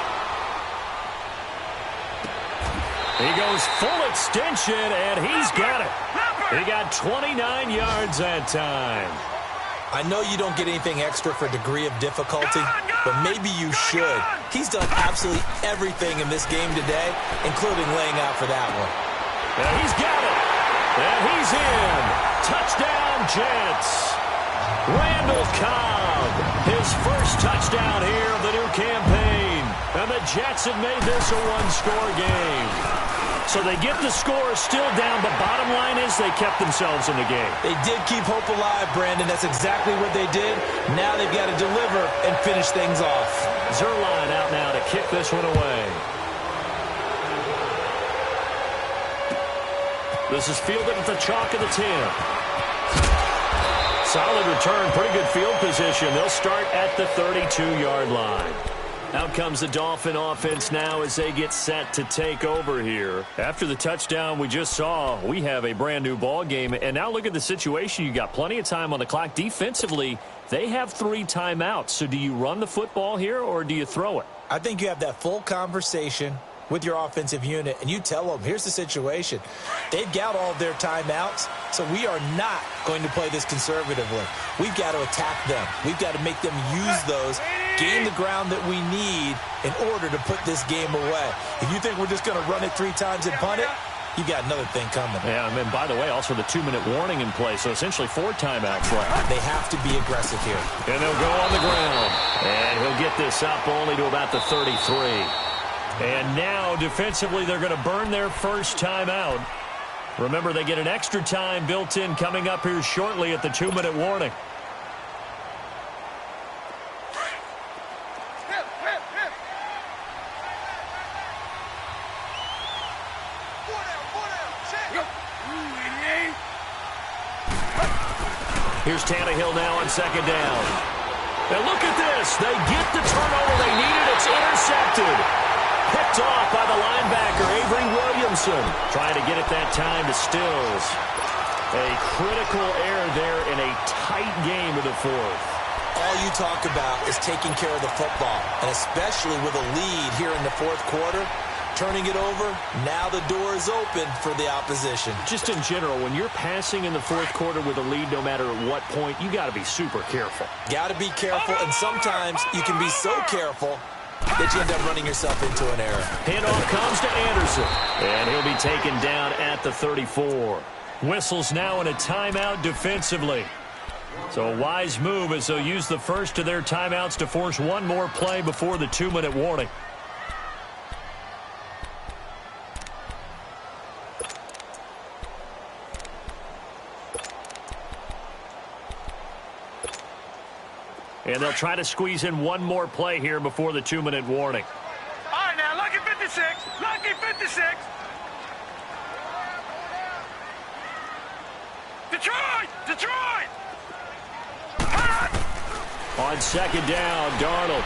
He goes full extension, and he's got it. He got 29 yards that time. I know you don't get anything extra for degree of difficulty, but maybe you should. He's done absolutely everything in this game today, including laying out for that one. And he's got it. And he's in. Touchdown, Jets. Randall Cobb, his first touchdown here of the new campaign. And the Jets have made this a one-score game. So they get the score still down, but bottom line is they kept themselves in the game. They did keep hope alive, Brandon. That's exactly what they did. Now they've got to deliver and finish things off. Zerline out now to kick this one away. This is fielded at the chalk of the 10. Solid return, pretty good field position. They'll start at the 32-yard line. Out comes the Dolphin offense now as they get set to take over here. After the touchdown we just saw, we have a brand new ball game. And now look at the situation. You got plenty of time on the clock. Defensively, they have 3 timeouts. So do you run the football here or do you throw it? I think you have that full conversation with your offensive unit, and you tell them, here's the situation. They've got all of their timeouts, so we are not going to play this conservatively. We've got to attack them. We've got to make them use those, gain the ground that we need in order to put this game away. If you think we're just going to run it 3 times and punt it, you got another thing coming. Yeah, and by the way, also the 2-minute warning in play, so essentially 4 timeouts left. They have to be aggressive here. And they'll go on the ground. And he'll get this up only to about the 33. And now, defensively, they're going to burn their first timeout. Remember, they get an extra time built in coming up here shortly at the 2-minute warning. Here's Tannehill now on 2nd down. And look at this. They get the turnover they needed. It's intercepted. Picked off by the linebacker, Avery Williamson. Trying to get it that time to Stills. A critical error there in a tight game of the 4th. All you talk about is taking care of the football, and especially with a lead here in the 4th quarter, turning it over, now the door is open for the opposition. Just in general, when you're passing in the 4th quarter with a lead, no matter at what point, you got to be super careful. Got to be careful, and sometimes you can be so careful that you end up running yourself into an error. Handoff comes to Anderson, and he'll be taken down at the 34. Whistles now in a timeout defensively. So a wise move as they'll use the first of their timeouts to force one more play before the 2-minute warning. And they'll try to squeeze in one more play here before the 2-minute warning. All right, now, lucky 56. Lucky 56. Detroit! Detroit! On 2nd down, Darnold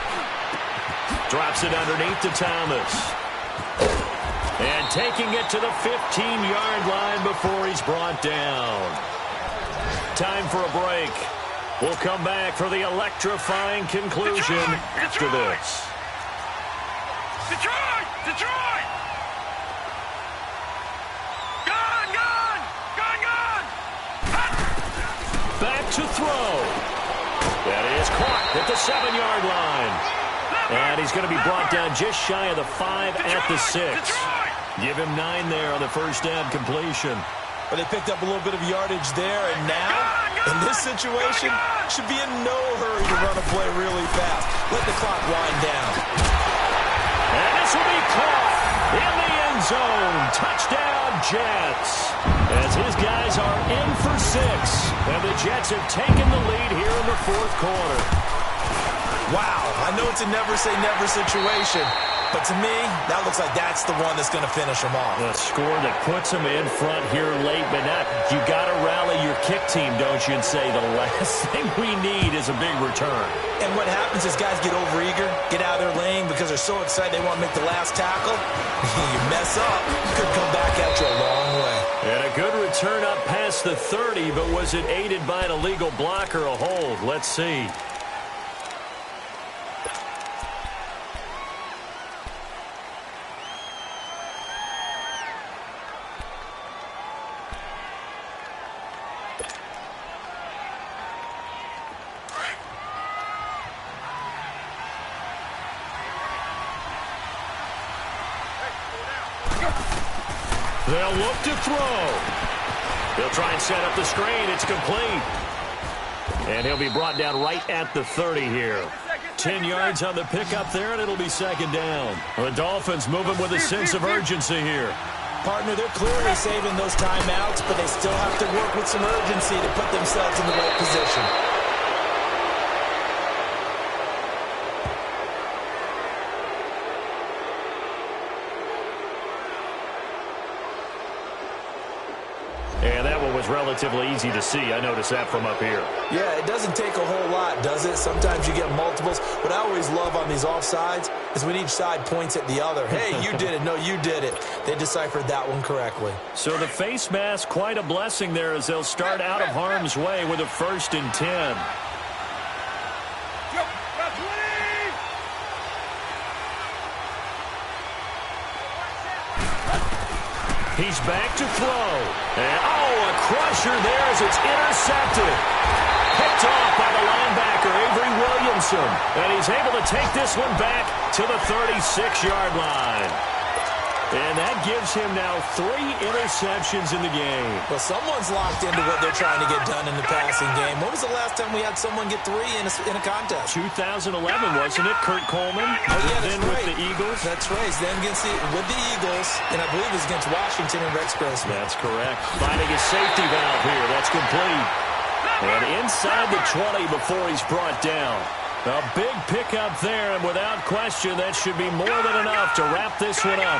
drops it underneath to Thomas. And taking it to the 15-yard line before he's brought down. Time for a break. We'll come back for the electrifying conclusion after this. Detroit! Detroit! Gone! Gone! Gone! Gone! Back to throw. That is caught at the 7-yard line. And he's going to be brought down just shy of the 5 at the 6. Give him 9 there on the first down completion. But they picked up a little bit of yardage there, and now, in this situation, should be in no hurry to run a play really fast. Let the clock wind down. And this will be caught in the end zone. Touchdown, Jets. As his guys are in for 6. And the Jets have taken the lead here in the 4th quarter. Wow, I know it's a never-say-never situation, but to me, that looks like that's the one that's going to finish them off. A score that puts them in front here late, but not. You got to rally your kick team, don't you, and say the last thing we need is a big return. And what happens is guys get overeager, get out of their lane because they're so excited they want to make the last tackle. You mess up, could come back at you a long way. And a good return up past the 30, but was it aided by an illegal block or a hold? Let's see. They'll look to throw. They'll try and set up the screen. It's complete. And he'll be brought down right at the 30 here. 10 yards on the pickup there, and it'll be 2nd down. The Dolphins moving with a sense of urgency here. Partner, they're clearly saving those timeouts, but they still have to work with some urgency to put themselves in the right position. And that one was relatively easy to see. I noticed that from up here. Yeah, it doesn't take a whole lot, does it? Sometimes you get multiples. What I always love on these offsides is when each side points at the other. Hey, you did it. No, you did it. They deciphered that one correctly. So the face mask, quite a blessing there as they'll start out of harm's way with a 1st and 10. He's back to throw. And, a crusher there as it's intercepted. Picked off by the linebacker, Avery Williamson. And he's able to take this one back to the 36-yard line. And that gives him now 3 interceptions in the game. Well, someone's locked into what they're trying to get done in the passing game. When was the last time we had someone get 3 in a contest? 2011, wasn't it? Kurt Coleman. Oh, yeah, that's then right. With the Eagles. That's right. He's then with the Eagles, and I believe it was against Washington and Rex Grossman. That's correct. Finding a safety valve here. That's complete. And inside the 20 before he's brought down. A big pickup there, and without question, that should be more than enough to wrap this one up.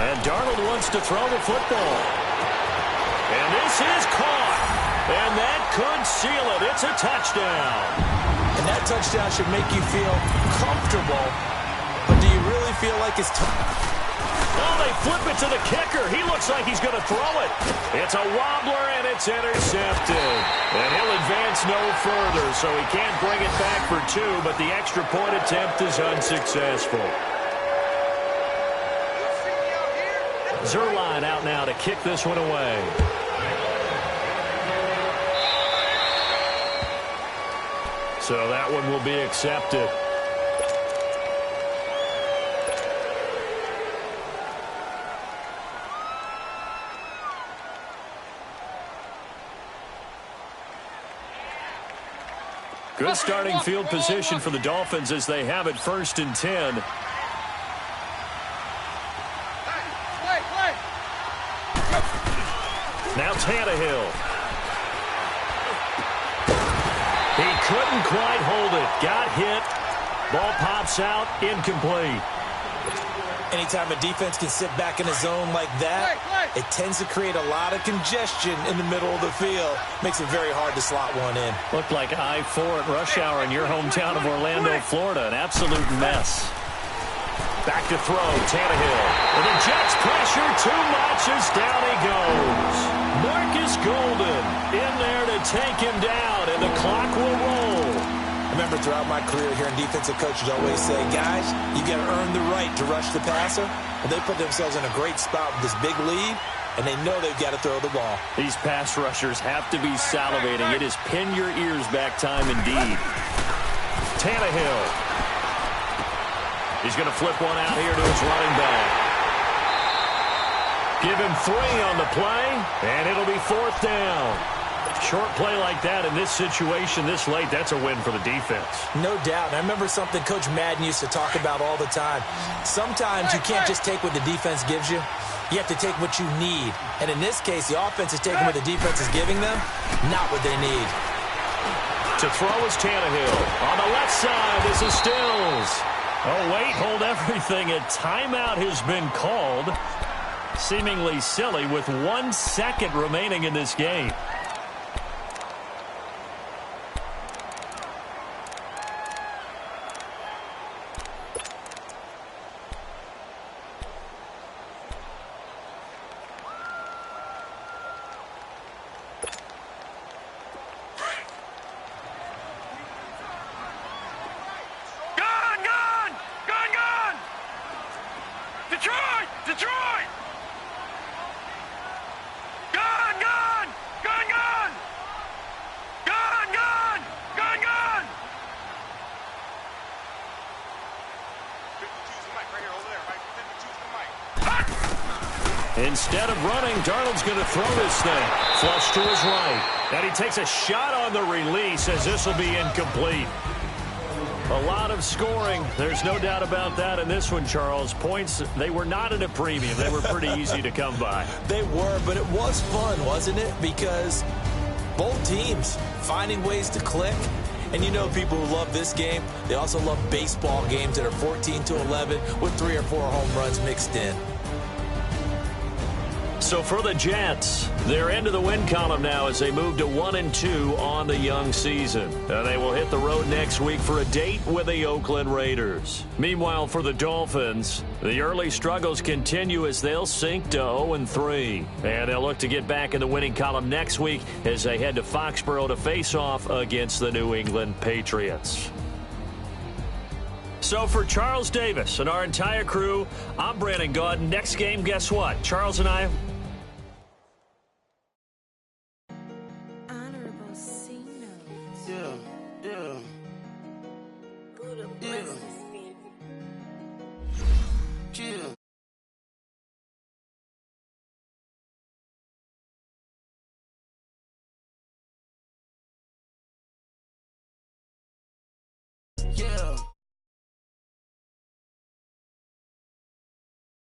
And Darnold wants to throw the football. And this is caught. And that could seal it. It's a touchdown. And that touchdown should make you feel comfortable, but do you really feel like it's time? Oh, they flip it to the kicker. He looks like he's going to throw it. It's a wobbler, and it's intercepted. And he'll advance no further, so he can't bring it back for 2, but the extra point attempt is unsuccessful. Zerline out now to kick this one away. So that one will be accepted. Good starting field position for the Dolphins as they have it 1st and 10. Now Tannehill. He couldn't Couldn't quite hold it. Got hit. Ball pops out. Incomplete. Anytime a defense can sit back in a zone like that, it tends to create a lot of congestion in the middle of the field. Makes it very hard to slot one in. Looked like I-4 at rush hour in your hometown of Orlando, Florida. An absolute mess. Back to throw. Tannehill. And the Jets pressure too much as down he goes. Marcus Golden in there to take him down, and the clock will roll. I remember throughout my career hearing defensive coaches always say, guys, you got to earn the right to rush the passer. And they put themselves in a great spot with this big lead, and they know they've got to throw the ball. These pass rushers have to be salivating. It is pin your ears back time indeed. Tannehill. He's going to flip one out here to his running back. Give him 3 on the play, and it'll be 4th down. Short play like that in this situation this late, that's a win for the defense. No doubt. And I remember something Coach Madden used to talk about all the time. Sometimes you can't just take what the defense gives you. You have to take what you need. And in this case, the offense is taking what the defense is giving them, not what they need. To throw is Tannehill. On the left side, this is Stills. Oh, wait, hold everything. A timeout has been called. Seemingly silly with 1 second remaining in this game. Detroit! Gun! Gun! Gun! Gun! Gun! Gun! Gun! Gun! Instead of running, Darnold's going to throw this thing. Flush to his right. And he takes a shot on the release as this will be incomplete. A lot of scoring. There's no doubt about that in this one, Charles. Points, they were not at a premium. They were pretty easy to come by. They were, but it was fun, wasn't it? Because both teams finding ways to click. And you know people who love this game, they also love baseball games that are 14-11 with 3 or 4 home runs mixed in. So for the Jets, they're into the win column now as they move to 1-2 on the young season. They will hit the road next week for a date with the Oakland Raiders. Meanwhile, for the Dolphins, the early struggles continue as they'll sink to 0-3. And they'll look to get back in the winning column next week as they head to Foxborough to face off against the New England Patriots. So for Charles Davis and our entire crew, I'm Brandon Gaudin. Next game, guess what? Charles and I